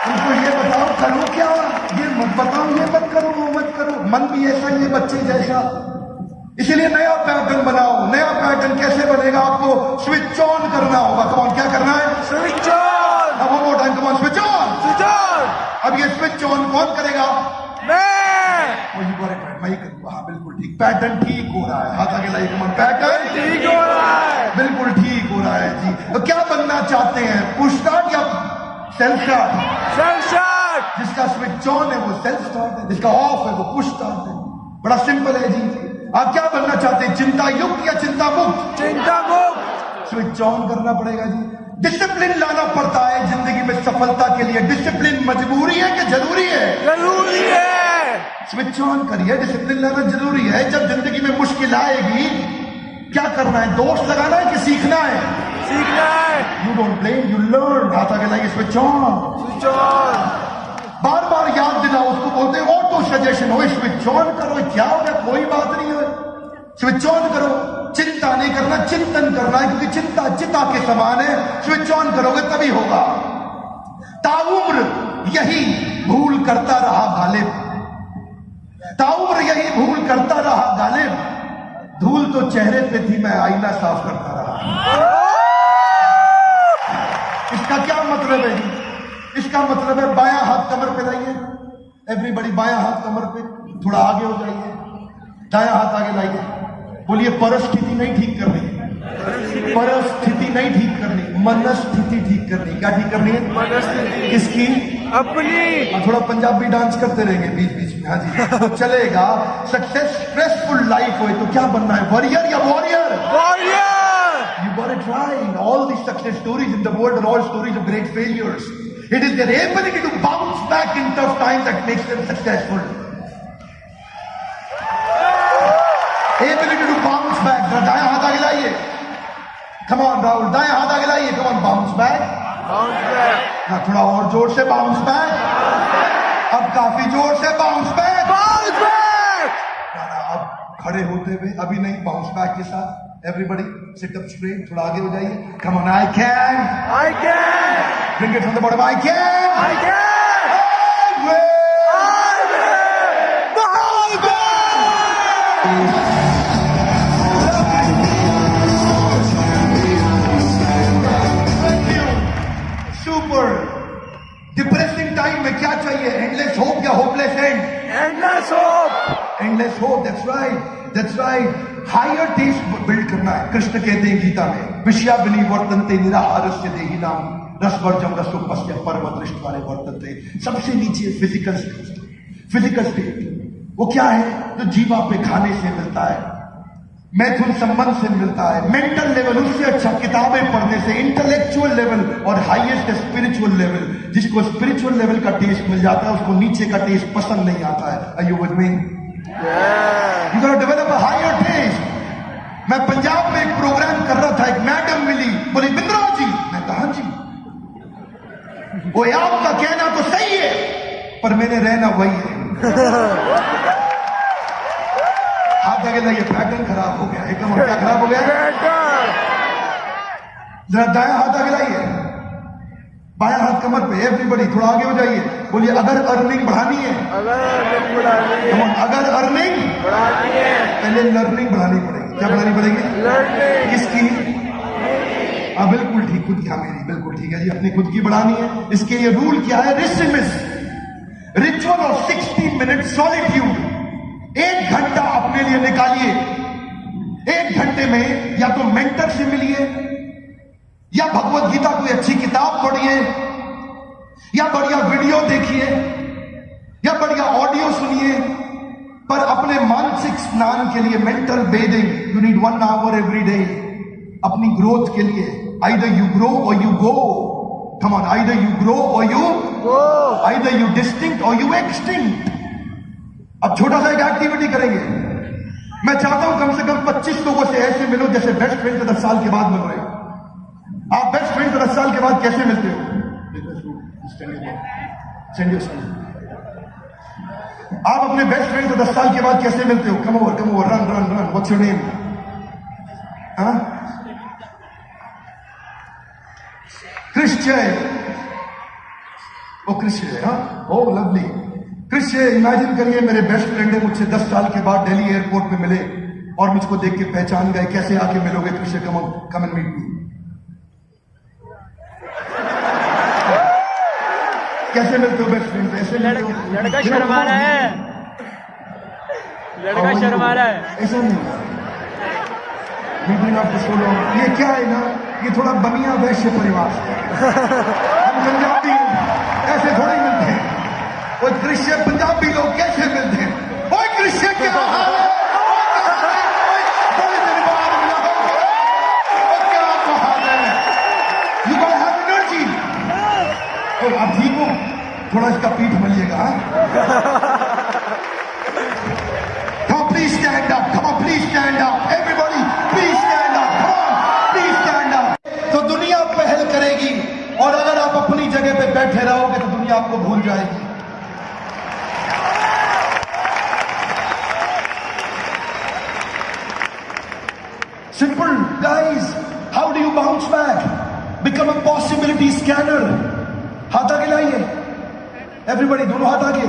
S1: उनको ये बताओ करो क्या, ये मत बताओ ये मत करो वो मत करो। मन भी ऐसा ही है बच्चे जैसा। इसीलिए नया पैटर्न बनाओ। नया पैटर्न कैसे बनेगा? आपको स्विच ऑन करना होगा। कम ऑन, क्या करना है?
S2: Switch on.
S1: अब वो time, come on, switch on,
S2: switch on.
S1: अब ये स्विच ऑन कौन करेगा?
S2: मैं
S1: ही करूंगा। हाँ बिल्कुल ठीक, पैटर्न ठीक हो रहा है। हाथ आगे लाइए, कम ऑन, पैटर्न
S2: ठीक हो रहा है,
S1: बिल्कुल ठीक हो रहा है जी। तो क्या बनना चाहते हैं, पुश स्टार्ट या सेल्फ स्टार्ट?
S2: Self start.
S1: जिसका स्विच ऑन है वो सेल्फ स्टार्ट है, जिसका ऑफ है वो पुश स्टार्ट है। बड़ा सिंपल है जी। आप क्या बनना चाहते हैं, चिंता युक्त या चिंता मुक्त?
S2: चिंता मुक्त।
S1: स्विच ऑन करना पड़ेगा जी। डिसिप्लिन लाना पड़ता है जिंदगी में सफलता के लिए। डिसिप्लिन मजबूरी है कि जरूरी है?
S2: जरूरी है।
S1: स्विच ऑन करिए, डिसिप्लिन लाना जरूरी है। जब जिंदगी में मुश्किल आएगी क्या करना है, दोष लगाना है कि सीखना है?
S2: सीखना है।
S1: You don't blame, you learn. हाथ आगे लाइए, स्विच ऑन।
S2: Switch on.
S1: बार बार याद दिलाओ उसको, बोलते हैं ऑटो सजेशन हो, स्विच ऑन करो। क्या हो गया, कोई बात नहीं है, स्विच ऑन करो। चिंता नहीं करना, चिंतन करना है, क्योंकि चिंता चिता के समान है। स्विच ऑन करोगे तभी होगा। ताउम्र यही भूल करता रहा गालिब, ताउम्र यही भूल करता रहा गालिब। धूल तो चेहरे पे थी, मैं आईना साफ करता रहा। इसका क्या मतलब है जी? इसका मतलब है बायां हाथ कमर पे लाइए, एवरीबॉडी बायां हाथ कमर पे, थोड़ा आगे हो जाइए, दायां हाथ आगे लाइए। बोलिए परिस्थिति नहीं ठीक करनी, परिस्थिति नहीं ठीक करनी, मनस्थिति ठीक करनी। क्या ठीक करनी है?
S2: मनस्थिति।
S1: किसकी?
S2: अपनी।
S1: थोड़ा पंजाबी डांस करते रहेंगे बीच बीच में, हाँ जी तो चलेगा। सक्सेस स्ट्रेसफुल लाइफ हो तो क्या बनना है, वॉरियर या warrior?
S2: Warrior.
S1: You got to try in all the success stories in the world are all stories of great failures. It is their ability to bounce back in tough times that makes them successful. Ability to bounce back. दायां हाथ आगे लाइए, come on राहुल, दायां हाथ आगे लाइए, come on, bounce back.
S2: Bounce back.
S1: ना थोड़ा और जोर से bounce back. अब काफी जोर से bounce back.
S2: Bounce back.
S1: अब खड़े होते हुए, अभी नहीं, bounce back के साथ everybody sit up straight, थोड़ा आगे हो जाइए, come on, I can.
S2: I can.
S1: Bring it from the bottom, I can.
S2: I can.
S1: I will.
S2: I will. Bounce back.
S1: Super. Depressing time में क्या चाहिए, एंडलेस होप या hopeless end?
S2: Endless hope.
S1: Endless hope, that's right, that's right. Higher test build करना है। कृष्ण कहते हैं गीता में, विषया विनिवर्तन्ते निराहारस्य देहिनाम रसवर्जम रसोपस्य परम दृष्टि वर्तन्ते। सबसे नीचे फिजिकल स्टेट, फिजिकल स्टेट वो क्या है, जो जीवा पे खाने से मिलता है, मैथुन संबंध से मिलता है, मेंटल लेवल उससे अच्छा किताबें पढ़ने से, इंटेलेक्चुअल लेवल और हाईएस्ट स्पिरिचुअल लेवल। जिसको स्पिरिचुअल लेवल का टेस्ट मिल जाता है उसको नीचे का टेस्ट पसंद नहीं आता है। Are you with me? You gotta develop a higher taste. मैं पंजाब में एक प्रोग्राम कर रहा था, एक मैडम मिली, बोली बिंद्रा जी। मैं कहा जी, वो आपका कहना तो सही है पर मैंने रहना वही है। हाथ आगे लाइए, पैटर्न खराब हो गया, एकदम क्या खराब हो गया? जरा दायां हाथ आगे लाइए, बायां हाथ कमर पे, एवरीबडी थोड़ा आगे हो जाइए, बोलिए अगर अर्निंग बढ़ानी है, अगर अर्निंग बढ़ानी है पहले लर्निंग बढ़ानी पड़ेगी। क्या बढ़ानी पड़ेगी? लर्निंग। किसकी? हाँ बिल्कुल ठीक, खुद की। हाँ मेरी बिल्कुल ठीक है जी, अपनी खुद की बढ़ानी है। इसके लिए रूल क्या है? Ritual of 60 minute solitude. 1 घंटा अपने लिए निकालिए। 1 घंटे में या तो मेंटर से मिलिए, या भगवत गीता कोई अच्छी किताब पढ़िए, या बढ़िया वीडियो देखिए, या बढ़िया ऑडियो सुनिए, पर अपने मानसिक स्नान के लिए mental bathing you need 1 hour every day अपनी ग्रोथ के लिए। Either you grow or you go. Come on, either you grow or you go, either you distinct or you extinct. अब छोटा सा एक एक्टिविटी करेंगे। मैं चाहता हूं कम से कम 25 लोगों से ऐसे मिलो जैसे बेस्ट फ्रेंड से 10 साल के बाद मिल रहे हो। आप बेस्ट फ्रेंड से 10 साल के बाद कैसे मिलते हो? आप अपने बेस्ट फ्रेंड से 10 साल के बाद कैसे मिलते हो? Come over, run run run. What's your name? Christian. Oh Christian, हाँ, ओ लवली। क्रिश्चियन, इमेजिन करिए मेरे बेस्ट फ्रेंड है, मुझसे 10 साल के बाद दिल्ली एयरपोर्ट पे मिले और मुझको देख के पहचान गए। कैसे आके मिलोगे? Christian, come and meet me. कैसे मिलते हो बेस्ट फ्रेंड? ऐसे मिलते हो?
S2: लड़का शर्मा रहा है, लड़का शर्मा रहा है।
S1: ऐसा नहीं मीटिंग आपको छोड़ो। ये क्या है ना, ये थोड़ा बनिया वैश्य परिवार। हम पंजाबी ऐसे थोड़ी मिलते हैं। कोई क्रिश्चियन पंजाबी लोग कैसे मिलते हैं? कोई क्रिश्चियन क्या हाल है? क्या हाल है? You gonna have energy. आप ठीक हो? थोड़ा इसका पीठ मलिएगा। Please stand up, come on, please stand up, everybody please stand up, come on, please stand up. तो दुनिया पहल करेगी, और अगर आप अपनी जगह पे बैठे रहोगे तो दुनिया आपको भूल जाएगी। Simple guys, how do you bounce back? Become a possibility scanner. हाथ आगे लाइए, एवरीबॉडी, दोनों हाथ आगे,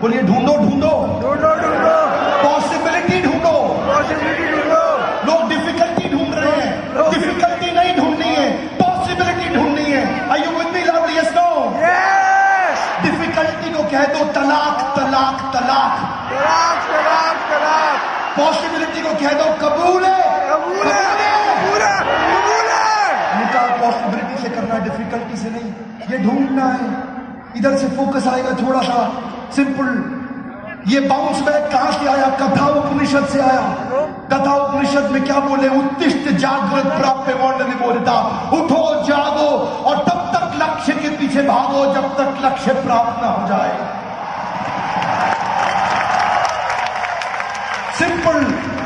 S1: बोलिए ढूंढो ढूंढो
S2: ढूंढो ढूंढो,
S1: पॉसिबिलिटी ढूंढो।
S2: पॉसिबिलिटी ढूंढो।
S1: लोग डिफिकल्टी ढूंढ रहे हैं, डिफिकल्टी नहीं ढूंढनी है, पॉसिबिलिटी ढूंढनी है। Are you with me lovely? Yes no? Yes. Difficulty को कह दो तलाक तलाक तलाक,
S2: तलाक तलाक तलाक।
S1: पॉसिबिलिटी को कह दो कबूल है,
S2: कबूल है, कबूल है, कबूल है।
S1: निकाह पॉसिबिलिटी से करना, डिफिकल्टी से नहीं। ये ढूंढना है, इधर से फोकस आएगा थोड़ा सा। सिंपल। ये बाउंस बैक कहां से आया? कथा उपनिषद से आया। कथा उपनिषद में क्या बोले? उत्तिष्ठ जागृत प्राप्य वर्णन बोलता, उठो जागो और तब तक लक्ष्य के पीछे भागो जब तक लक्ष्य प्राप्त ना हो जाए। सिंपल।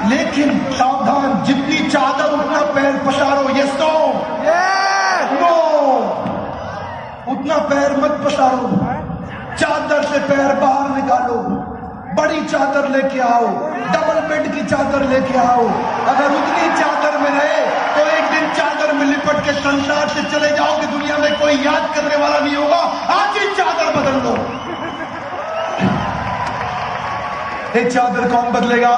S1: लेकिन सावधान, जितनी चादर उतना पैर पसारो। Yes no? नो, उतना पैर मत पसारो। चादर से पैर बाहर निकालो, बड़ी चादर लेके आओ, डबल बेड की चादर लेके आओ। अगर उतनी चादर में रहे तो एक दिन चादर में लिपट के संसार से चले जाओगे, दुनिया में कोई याद करने वाला नहीं होगा। आज ही चादर बदल लो। एक चादर कौन बदलेगा?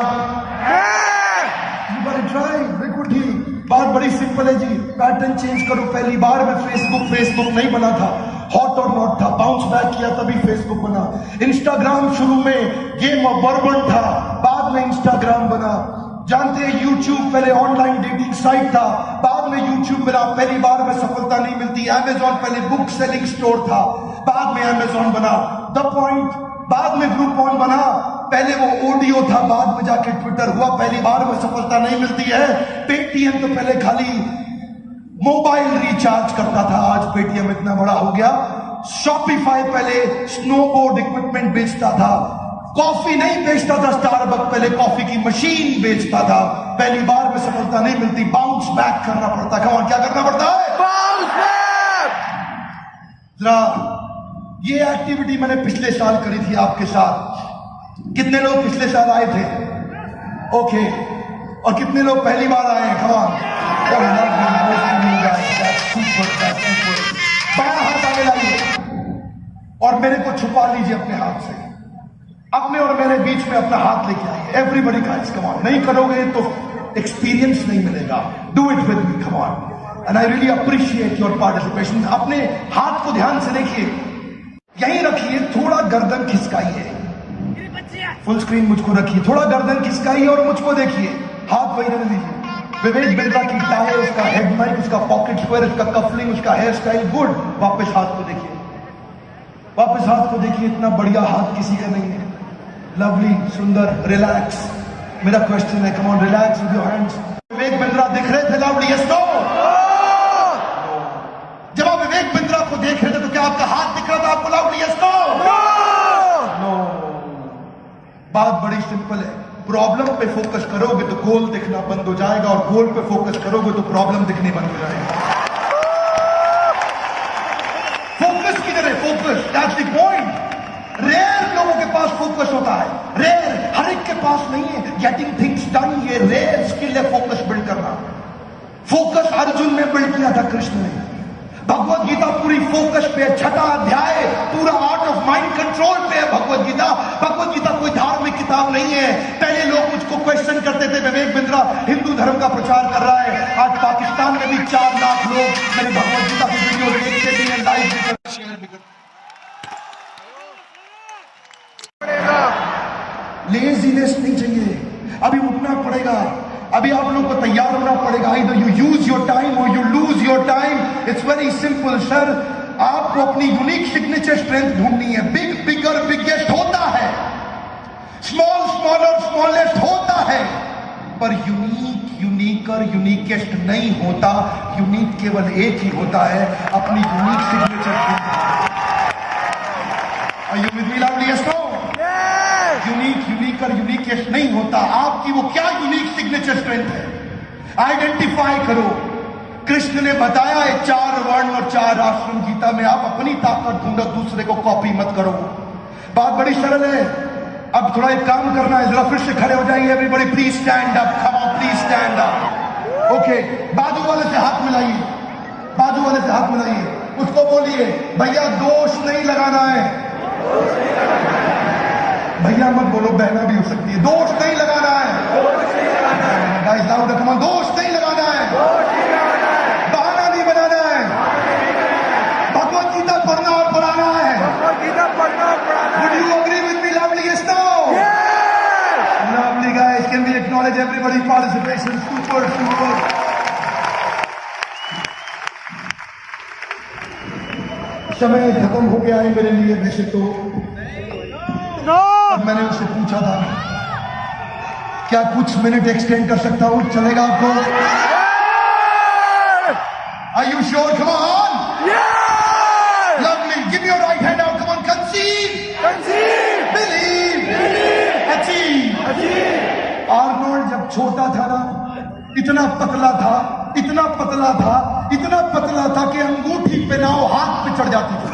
S1: ट्राई। बिल्कुल ठीक, बात बड़ी सिंपल है जी। पैटर्न चेंज करो। पहली बार में फेसबुक नहीं बना था, हॉट और नॉट था, बाउंस बैक किया तभी फेसबुक बना। इंस्टाग्राम शुरू में गेम ऑफ बर्बन था, बाद में इंस्टाग्राम बना। जानते हैं यूट्यूब पहले ऑनलाइन डेटिंग साइट था, बाद में यूट्यूब बना। पहली बार में सफलता नहीं मिलती। अमेजॉन पहले बुक सेलिंग स्टोर था, बाद में अमेजॉन बना। द पॉइंट, बाद में ग्रुपऑन बना। पहले वो ऑडियो था, बाद में जाके ट्विटर हुआ। पहली बार में सफलता नहीं मिलती है। पेटीएम तो पहले खाली मोबाइल रिचार्ज करता था, आज पेटीएम इतना बड़ा हो गया। शॉपिफाई पहले स्नोबोर्ड इक्विपमेंट बेचता था। कॉफी नहीं बेचता था स्टारबक्स, पहले कॉफी की मशीन बेचता था। पहली बार में सफलता नहीं मिलती, बाउंस बैक करना पड़ता है। और क्या करना पड़ता है? Bounce back. जरा ये एक्टिविटी मैंने पिछले साल करी थी आपके साथ। कितने लोग पिछले साल आए थे? ओके। और कितने लोग पहली बार आए हैं? बायां हाथ आगे लाइए। और मेरे को छुपा लीजिए अपने हाथ से। अपने और मेरे बीच में अपना हाथ लेके आइए। Everybody guys come on. नहीं करोगे तो एक्सपीरियंस नहीं मिलेगा। Do it with me, come on. And I really appreciate your participation. अपने हाथ को ध्यान से देखिए, यहीं रखिए, थोड़ा गर्दन खिसकाइए। फुल स्क्रीन मुझको रखिए, थोड़ा गर्दन खिसकाइए और मुझको देखिए। हाथ वही रहने दीजिए। विवेक बिंद्रा की टाई, उसका हेड माइक, उसका पॉकेट स्क्वायर, उसका कफलिंग, उसका हेयर स्टाइल, गुड। वापस हाथ को देखिए, वापस हाथ को देखिए। इतना बढ़िया हाथ किसी का नहीं है। लवली, सुंदर, रिलैक्स। मेरा क्वेश्चन है, come on, relax with your hands. Vivek Bindra दिख रहे थे लाउडली? Yes no? जब आप विवेक बिंद्रा को देख रहे थे तो क्या आपका हाथ दिख रहा था आपको लाउडली? Yes no? नो। बात बड़ी सिंपल है। प्रॉब्लम पे फोकस करोगे तो गोल दिखना बंद हो जाएगा, और गोल पे फोकस करोगे तो प्रॉब्लम दिखनी बंद हो जाएगा। फोकस किधर है? Focus, that's the point. Rare लोगों के पास फोकस होता है, रेयर, हर एक के पास नहीं है। गेटिंग थिंग्स डन, ये रेयर स्किल है, फोकस बिल्ड करना। फोकस अर्जुन में बिल्ड किया था कृष्ण ने। भगवत गीता पूरी फोकस पे, छठा अध्याय पूरा आर्ट ऑफ माइंड कंट्रोल पे है भगवत गीता। भगवत गीता कोई धार्मिक किताब नहीं है। पहले लोग मुझको क्वेश्चन करते थे, विवेक बिंद्रा हिंदू धर्म का प्रचार कर रहा है। आज पाकिस्तान में भी 4 लाख लोग मेरे भगवत गीता की वीडियो देखते भी हैं, लाइव भी करते, शेयर भी करते। लेजीनेस नहीं चाहिए, अभी उठना पड़ेगा। अभी आप लोगों को तैयार होना पड़ेगा। Either you use your time or you lose your time. It's very simple, sir. आपको अपनी यूनिक सिग्नेचर स्ट्रेंथ ढूंढनी है। बिग बिगर बिगेस्ट होता है, स्मॉल स्मॉलर स्मॉलेस्ट होता है, पर यूनिक यूनिकर यूनिकेस्ट नहीं होता। यूनिक केवल एक ही होता है, अपनी unique signature strength. Are you with me loudly? Yes, no? Unique uniquer uniquest नहीं होता। आपकी वो क्या यूनिक सिग्नेचर स्ट्रेंथ है, आइडेंटिफाई करो। कृष्ण ने बताया है 4 वर्ण और 4 आश्रम गीता में। आप अपनी ताकत ढूंढो, दूसरे को कॉपी मत करो। बात बड़ी सरल है। अब थोड़ा एक काम करना है, जरा फिर से खड़े हो जाइए। Everybody please stand up, come on please stand up. Okay, बाजू वाले से हाथ मिलाइए, बाजू वाले से हाथ मिलाइए। उसको बोलिए, भैया दोष नहीं लगाना है। भैया मत बोलो, बहना भी हो सकती है। दोष नहीं लगाना है। गाइस लाउड कम ऑन, दोष नहीं लगाना है, बहाना नहीं बनाना है। भगवत गीता पढ़ना और पढ़ाना है। Would you agree with me loudly? Yes, no? Lovely guys, can we acknowledge everybody's participation? Super, super. समय खत्म हो गया है मेरे लिए वैसे तो। मैंने उससे पूछा था क्या कुछ मिनट एक्सटेंड कर सकता हूं, चलेगा आपको? Are you sure? Come on. Yes. Lovely. Give me your right hand out. Come on. Conceive. Conceive. Believe. Believe. Achieve. Achieve. Arnold जब छोटा था ना, इतना पतला था, इतना पतला था, इतना पतला था कि अंगूठी पहनाओ हाथ पे चढ़ जाती थी।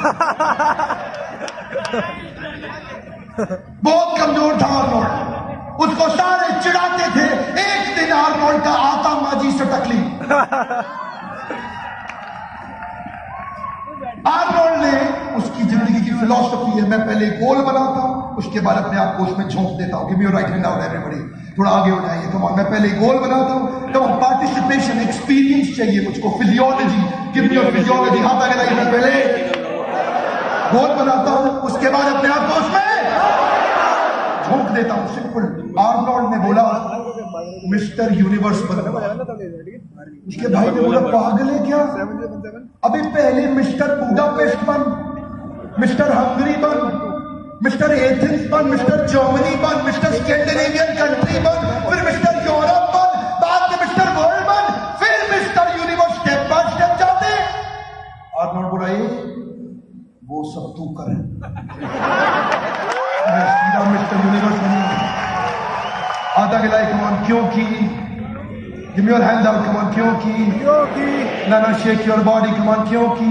S1: बहुत कमजोर था आर्नोल्ड, उसको सारे चिढ़ाते थे। एक दिन आर्नोल्ड का आता माजी से टकली। आर्नोल्ड ने, उसकी जिंदगी की फिलॉसफी है, मैं पहले गोल बनाता हूं, उसके बाद अपने आप को उसमें झोंक देता हूं। Give me your right hand out everybody, थोड़ा आगे हो जाइए। कम ऑन, मैं पहले गोल बनाता हूं। कम ऑन, पार्टिसिपेशन, एक्सपीरियंस चाहिए मुझको, physiology. Give me your physiology. हाथ आगे लाइए। मैं पहले गोल बनाता हूं, उसके बाद अपने आप को उसमें झोंक देता हूं। सिंपल। आर्नोल्ड ने बोला मिस्टर यूनिवर्स बन। उसके भाई ने बोला पागल है क्या, अभी पहले मिस्टर बुडापेस्ट बन, मिस्टर हंगरी बन, मिस्टर एथेंस बन, मिस्टर जर्मनी बन, मिस्टर स्कैंडिनेवियन कंट्री बन, फिर मिस्टर यूरोप बन, बाद में मिस्टर वर्ल्ड बन, फिर mister universe. Step by step जाते। आर्नोल्ड बोला वो सब तू कर, सीधा मिस्टर यूनिवर्स बनी। आधा गिलाए। कम ऑन, क्योंकि give me your hand out. Come on, क्योंकि ना ना shake your body. Come on, क्योंकि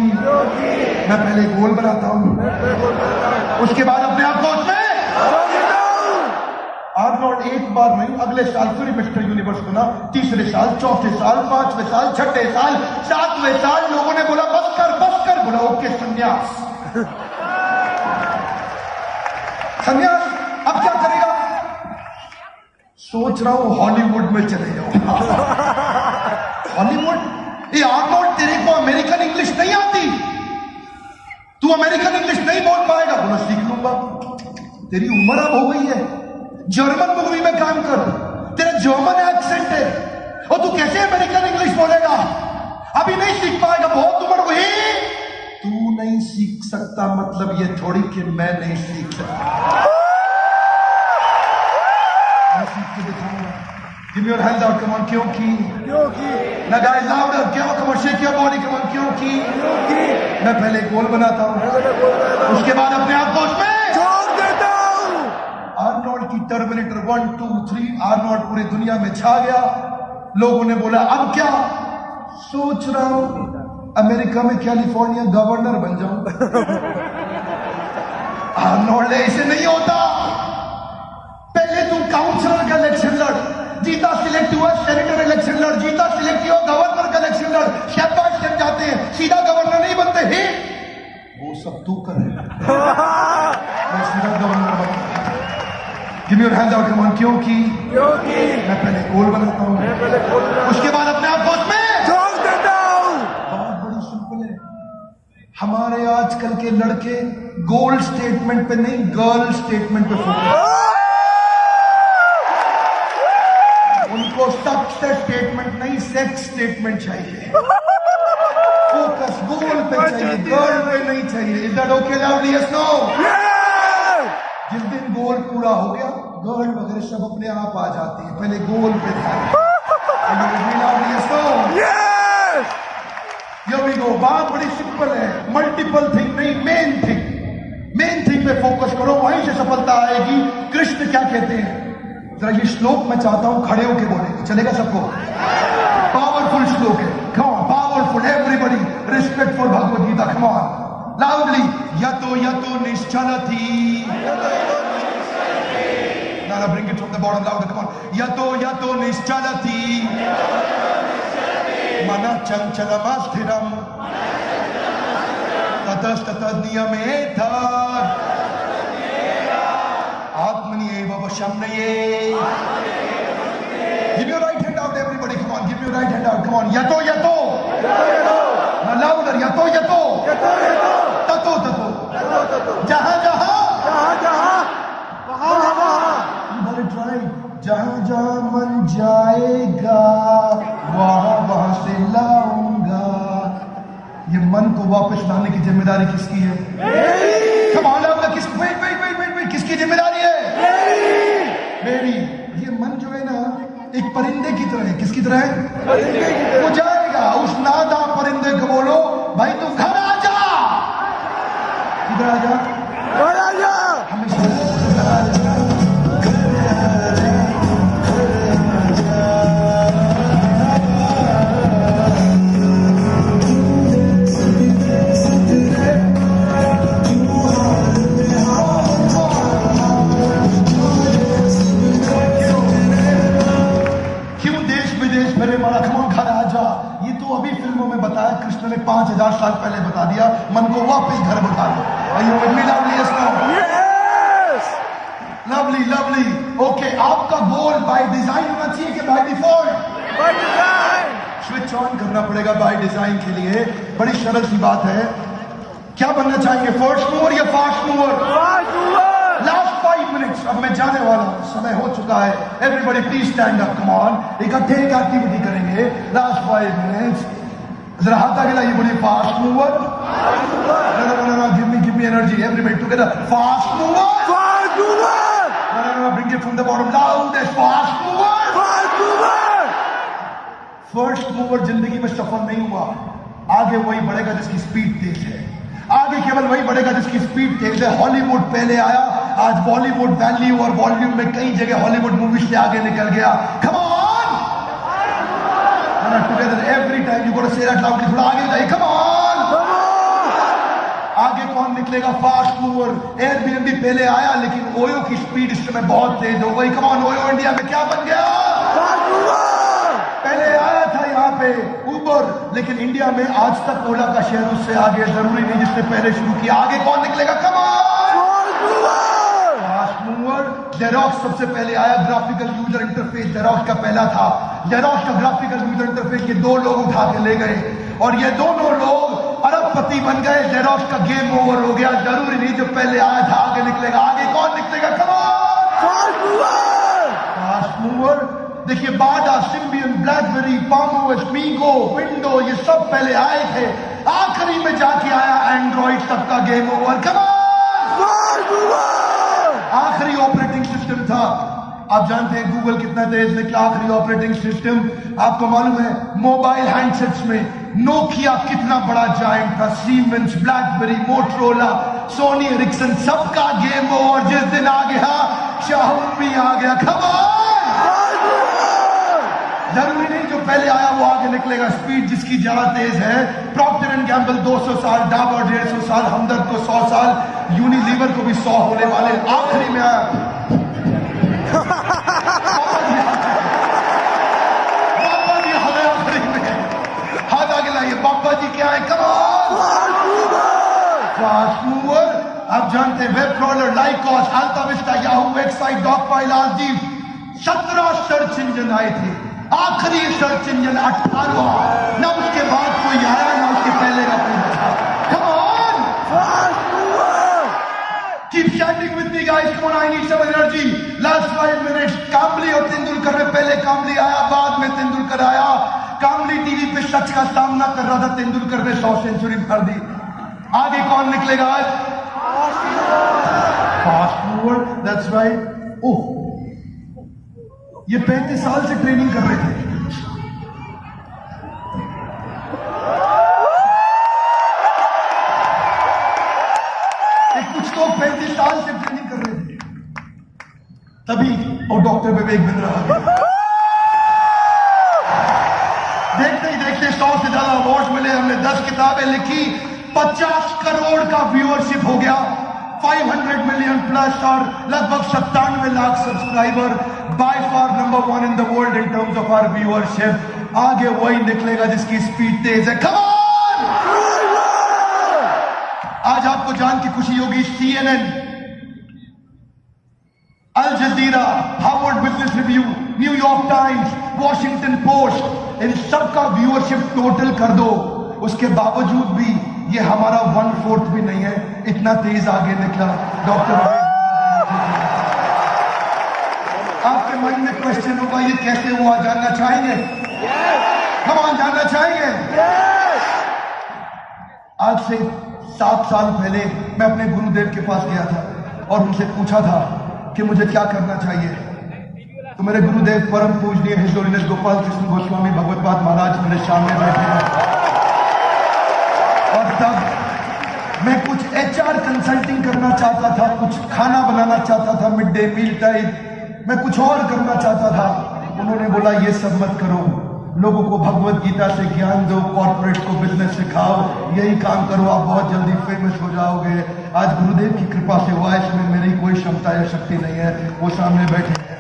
S1: मैं पहले गोल बनाता हूं, उसके बाद अपने आप को उसमें। आर्नोल्ड एक बार नहीं, अगले साल फिर मिस्टर यूनिवर्स बना। तीसरे साल, चौथे साल, पांचवें साल, छठे साल, सातवें साल। लोगों ने बोला बस कर, बोला ओके संन्यास। संन्यास, अब क्या करेगा? सोच रहा हूं हॉलीवुड में चले जाओ। हॉलीवुड? ये आर्नोल्ड, तेरे को अमेरिकन इंग्लिश नहीं आती, तू अमेरिकन इंग्लिश नहीं बोल पाएगा। बोला सीख लूंगा। तेरी उम्र अब हो गई है, जर्मन मूवी में काम कर, तेरा जर्मन एक्सेंट है और तू कैसे अमेरिकन इंग्लिश बोलेगा? अभी नहीं सीख पाएगा, बहुत उम्र हुई। तू नहीं सीख सकता मतलब ये थोड़ी कि मैं नहीं सीख सकता। मैं सीख के दिखाऊंगा। Give me your hand out, come on, क्योंकि ना गाइस लाउडर, क्यों? come on, shake your body, come on, क्योंकि मैं पहले गोल बनाता हूं, उसके बाद अपने आप को उसमें
S2: छोड़ देता हूं।
S1: आर्नोल्ड की टर्मिनेटर 1, 2, 3, आर्नोल्ड पूरी दुनिया में छा गया। लोगों ने बोला अब क्या? सोच रहा हूं अमेरिका में कैलिफोर्निया गवर्नर बन जाऊं। आर्नोल्ड, ऐसे नहीं होता। पहले तू काउंसलर का इलेक्शन लड़, जीता सिलेक्ट हुआ, सेनेटर इलेक्शन लड़, जीता सिलेक्ट हुआ, गवर्नर का इलेक्शन लड़, स्टेप बाय स्टेप जाते हैं, सीधा गवर्नर नहीं बनते। हे वो सब तू करे, मैं सीधा गवर्नर बनता। Give me your hand out, come on, क्योंकि मैं पहले गोल बनाता हूं, उसके बाद अपने आप को उसमें
S2: छोड़ देता हूं।
S1: बहुत बड़ी सिंपल है। हमारे आजकल के लड़के गोल स्टेटमेंट पे नहीं, गर्ल स्टेटमेंट पे फोकस। उनको सक्सेस स्टेटमेंट नहीं, सेक्स स्टेटमेंट चाहिए। फोकस गोल पे चाहिए, गर्ल पे नहीं चाहिए। Is that okay lovely? Yes no? जिस दिन गोल पूरा हो गया, गर्ल वगैरह सब अपने आप आ जाती है, पहले गोल पे ध्यान। Yes no? Here we go। बात बड़ी सिंपल है, मल्टीपल थिंग नहीं, मेन थिंग। मेन थिंग पे फोकस करो, वहीं से सफलता आएगी। कृष्ण क्या कहते हैं? जरा ये श्लोक मैं चाहता हूं खड़े होके बोलेंगे, चलेगा सबको? पावरफुल श्लोक है, come on, powerful, everybody respect for Bhagavad Gita, come on, loudly. यतो निश्चलति, now bring it from the bottom louder, come on, यतो निश्चलति मन चंचलमस्थिरम ततस्ततद नियमेत आत्मनिएव वशम्नये। Give your right hand out, everybody, come on, give your right hand out, come on, यतो now louder, यतो ततो जहां you got it right, जहां मन जाएगा वहां से लाऊंगा। ये मन को वापस लाने की जिम्मेदारी किसकी है? Come on, louder, wait, किसकी जिम्मेदारी है? मेरी। ये मन जो है ना, एक परिंदे की तरह है। किसकी तरह है? वो जाएगा, उस नादा परिंदे को बोलो भाई तू घर आ जा। किधर आ जा?
S2: घर आ जा।
S1: हमेशा घर आ जा। अभी फिल्मों में बताया, कृष्ण ने 5000 साल पहले बता दिया, मन को वापस घर बुला लो। Are you with me, lovely? Yes, no?
S2: Yes!
S1: Lovely. Okay, आपका गोल बाय डिजाइन होना चाहिए कि by default?
S2: By design.
S1: Switch on करना पड़ेगा बाय डिजाइन के लिए। बड़ी सरल सी बात है। क्या बनना चाहेंगे, फर्स्ट मूवर या fast mover?
S2: Fast mover.
S1: Last 5 minutes, अब मैं जाने वाला हूं, समय हो चुका है। Everybody please stand up, come on. इकट्ठे एक एक्टिविटी करेंगे, लास्ट 5 मिनट्स। जरा हाथ आगे लाइए, बोलिए fast mover. No, give me energy, everybody together. Fast mover.
S2: Fast mover.
S1: No, bring it from the bottom, loudest. Fast mover.
S2: Fast mover.
S1: First mover जिंदगी में सफल नहीं हुआ। आगे वही बढ़ेगा जिसकी स्पीड तेज है। आगे केवल वही बढ़ेगा जिसकी स्पीड तेज है। हॉलीवुड पहले आया, आज बॉलीवुड वैल्यू और वॉल्यूम में कई जगह हॉलीवुड मूवी से आगे निकल गया। Come on, together every time you got to say that loudly. थोड़ा आगे जाइए, कम ऑन। आगे कौन निकलेगा? Fast mover. एयरबीएनबी पहले आया, लेकिन ओयो की स्पीड इस समय बहुत तेज हो गई। कम ऑन, ओयो इंडिया में क्या बन गया?
S2: Fast mover.
S1: पहले आया था यहाँ पे उबर, लेकिन इंडिया में आज तक ओला का शेयर उससे आगे। जरूरी नहीं जिसने पहले शुरू किया। आगे कौन निकलेगा? Come on.
S2: Fast mover.
S1: Xerox सबसे पहले आया, ग्राफिकल यूजर इंटरफेस जेरॉक्स का पहला था। जेरॉक्स का ग्राफिकल यूजर इंटरफेस ये दो लोग उठा के ले गए और ये दोनों लोग अरबपति बन गए। जेरॉक्स का गेम ओवर हो गया। जरूरी नहीं जो पहले आया था आगे निकलेगा। आगे कौन निकलेगा? Come on,
S2: fast mover,
S1: fast mover. देखिए Bada, Symbian, BlackBerry, Palm OS, MeeGo, Windows, ये सब पहले आए थे। आखिरी में जाके आया एंड्रॉइड तक का game over. Come on,
S2: fast mover.
S1: आखिरी ऑपरेटिंग सिस्टम था। आप जानते हैं गूगल कितना तेज निकला। आखिरी ऑपरेटिंग सिस्टम आपको मालूम है। मोबाइल हैंडसेट्स में नोकिया कितना बड़ा जायंट था। Siemens, BlackBerry, Motorola, Sony Ericsson, सबका गेम ओवर जिस दिन आ गया। शाओमी आ गया। कम ऑन, जरूरी नहीं जो पहले आया वो आगे निकलेगा। स्पीड जिसकी ज्यादा तेज है। प्रॉक्टर एंड गैम्बल 200 साल, डाबर 150 साल, हमदर्द को 100 साल, यूनिलीवर को भी 100 होने वाले। आखिरी में आया बाबा जी, हमें आखिरी में हाथ आगे लाइए। बाबा जी क्या है? Come on, fast mover. आप जानते हैं web crawler, Lycos, AltaVista, Yahoo, website, Dogpile, आरजीव, 17 सर्च इंजन आए थे। आखिरी सर्च इंजन 18वां। ना उसके बाद कोई आया ना उसके पहले का कोई बचा। Come on,
S2: fast mover.
S1: Keep chatting with me guys, come on, I need some energy. Last 5 minutes. Kambli और तेंदुलकर में पहले कामली आया, बाद में तेंदुलकर आया। कामली टीवी पे सच का सामना कर रहा था, तेंदुलकर ने 100 सेंचुरी कर दी। आगे कौन निकलेगा आज? Fast mover, that's right. Oh, ये 35 साल से ट्रेनिंग कर रहे थे। कुछ लोग 35 साल से ट्रेनिंग कर रहे थे, तभी और डॉक्टर विवेक बिंद्रा आ गया। देखते ही देखते 100 से ज्यादा अवार्ड मिले। हमने 10 किताबें लिखी, 50 करोड़ का व्यूअरशिप हो गया, 500 मिलियन प्लस और लगभग 97 lakh subscriber. By far number 1 in the world in terms of our viewership. आगे वही निकलेगा जिसकी स्पीड तेज है। कम ऑन, आज आपको जान की खुशी होगी, CNN, Al Jazeera, Harvard Business Review, New York Times, Washington Post, इन सब का व्यूअरशिप टोटल कर दो, उसके बावजूद भी ये हमारा 1/4 भी नहीं है। इतना तेज आगे निकला डॉक्टर। आपके मन में क्वेश्चन होगा ये कैसे हुआ, जानना चाहेंगे? हम जानना चाहेंगे। आज से 7 साल पहले मैं अपने गुरुदेव के पास गया था और उनसे पूछा था कि मुझे क्या करना चाहिए। तो मेरे गुरुदेव परम पूजनीय हिज होलीनेस गोपाल कृष्ण गोस्वामी भगवतपाद महाराज मेरे सामने बैठे हैं। और तब मैं कुछ HR कंसल्टिंग करना चाहता था, कुछ खाना बनाना चाहता था, मिड डे मील टाइप, मैं कुछ और करना चाहता था। उन्होंने बोला ये सब मत करो, लोगों को भगवत गीता से ज्ञान दो, कॉर्पोरेट को बिजनेस सिखाओ, यही काम करो, आप बहुत जल्दी फेमस हो जाओगे। आज गुरुदेव की कृपा से हुआ, इसमें मेरी कोई क्षमता या शक्ति नहीं है, वो सामने बैठे हैं।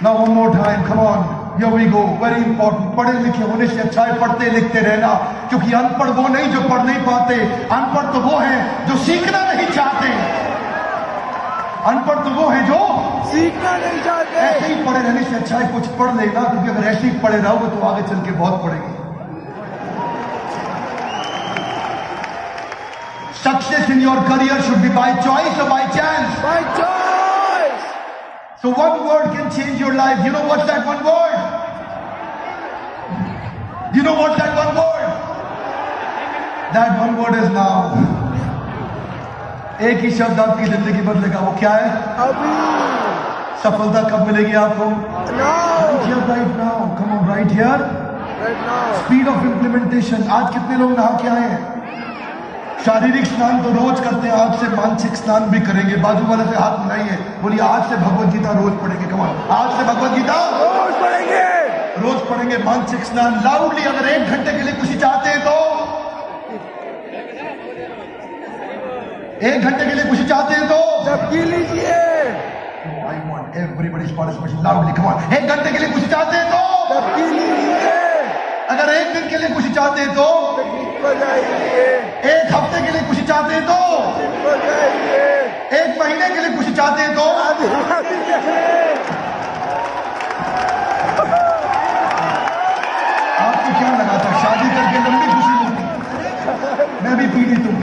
S1: Now one more time, come on, here we go, very important। पढ़े लिखे होने से अच्छा है पढ़ते लिखते रहना, क्योंकि अनपढ़ वो नहीं जो पढ़ नहीं पाते, अनपढ़ तो वो हैं जो सीखना नहीं चाहते। अनपढ़ तो वो हैं जो
S2: सीखना नहीं चाहते।
S1: ऐसे ही पढ़े रहने से अच्छा है कुछ पढ़ लेना, क्योंकि अगर ऐसे ही पढ़े रहोगे तो आगे चल के बहुत पढ़ेंगे। Success in your career should be by choice or by chance?
S2: By choice.
S1: So one word can change your life. You know what's that one word? You know what's that one word? That one word is now. एक ही शब्द आपकी जिंदगी बदलेगा, वो क्या है?
S2: अभी।
S1: सफलता कब मिलेगी आपको?
S2: Now.
S1: Right here, right now. Come on, right here.
S2: Right now.
S1: Speed of implementation. आज कितने लोग नहा के आए हैं? शारीरिक स्नान तो रोज करते हैं, आज से मानसिक स्नान भी करेंगे। बाजू वाले से हाथ मिलाइए, बोलिए आज से भगवत गीता रोज पढ़ेंगे। कमान, आज से भगवत गीता
S2: रोज पढ़ेंगे,
S1: रोज पढ़ेंगे। मानसिक स्नान लाउडली, अगर 1 घंटे के लिए खुशी चाहते हैं तो 1 घंटे के लिए खुशी चाहते हैं तो
S2: सबकी लीजिए।
S1: I want everybody's participation loudly. Come on, 1 घंटे के लिए खुशी चाहते हैं तो
S2: सबकी लीजिए।
S1: अगर 1 दिन के लिए खुशी चाहते हैं तो
S2: बजाइए,
S1: एक हफ्ते के लिए खुशी चाहते हैं तो,
S2: बजाइए,
S1: एक महीने के लिए खुशी चाहते हैं तो,
S2: आदिवासी रहे।
S1: आपको क्या लगा था शादी करके लंबी खुशी मिलती? मैं भी पीड़ित हूं।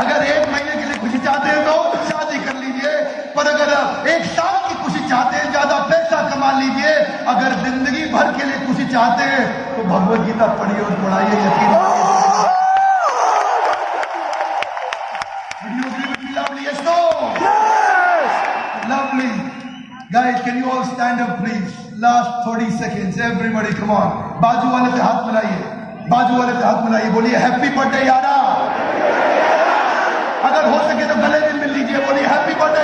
S1: अगर एक महीने के लिए खुशी चाहते हैं तो शादी कर लीजिए, पर अगर एक साल की खुशी चाहते हैं, ज्यादा पैसा कमा लीजिए। अगर जिंदगी भर के लिए खुशी चाहते हैं तो भगवत गीता पढ़िए और पढ़ाइए, यकीन lovely, yes, no? Lovely. Guys, can you all stand up, please? Last 30 seconds. Everybody, come on. बाजू वाले पे हाथ मिलाइए, बाजू वाले पे हाथ मिलाइए, बोलिए हैप्पी बर्थडे यारा। अगर हो सके तो गले में मिल लीजिए, बोलिए हैप्पी बर्थडे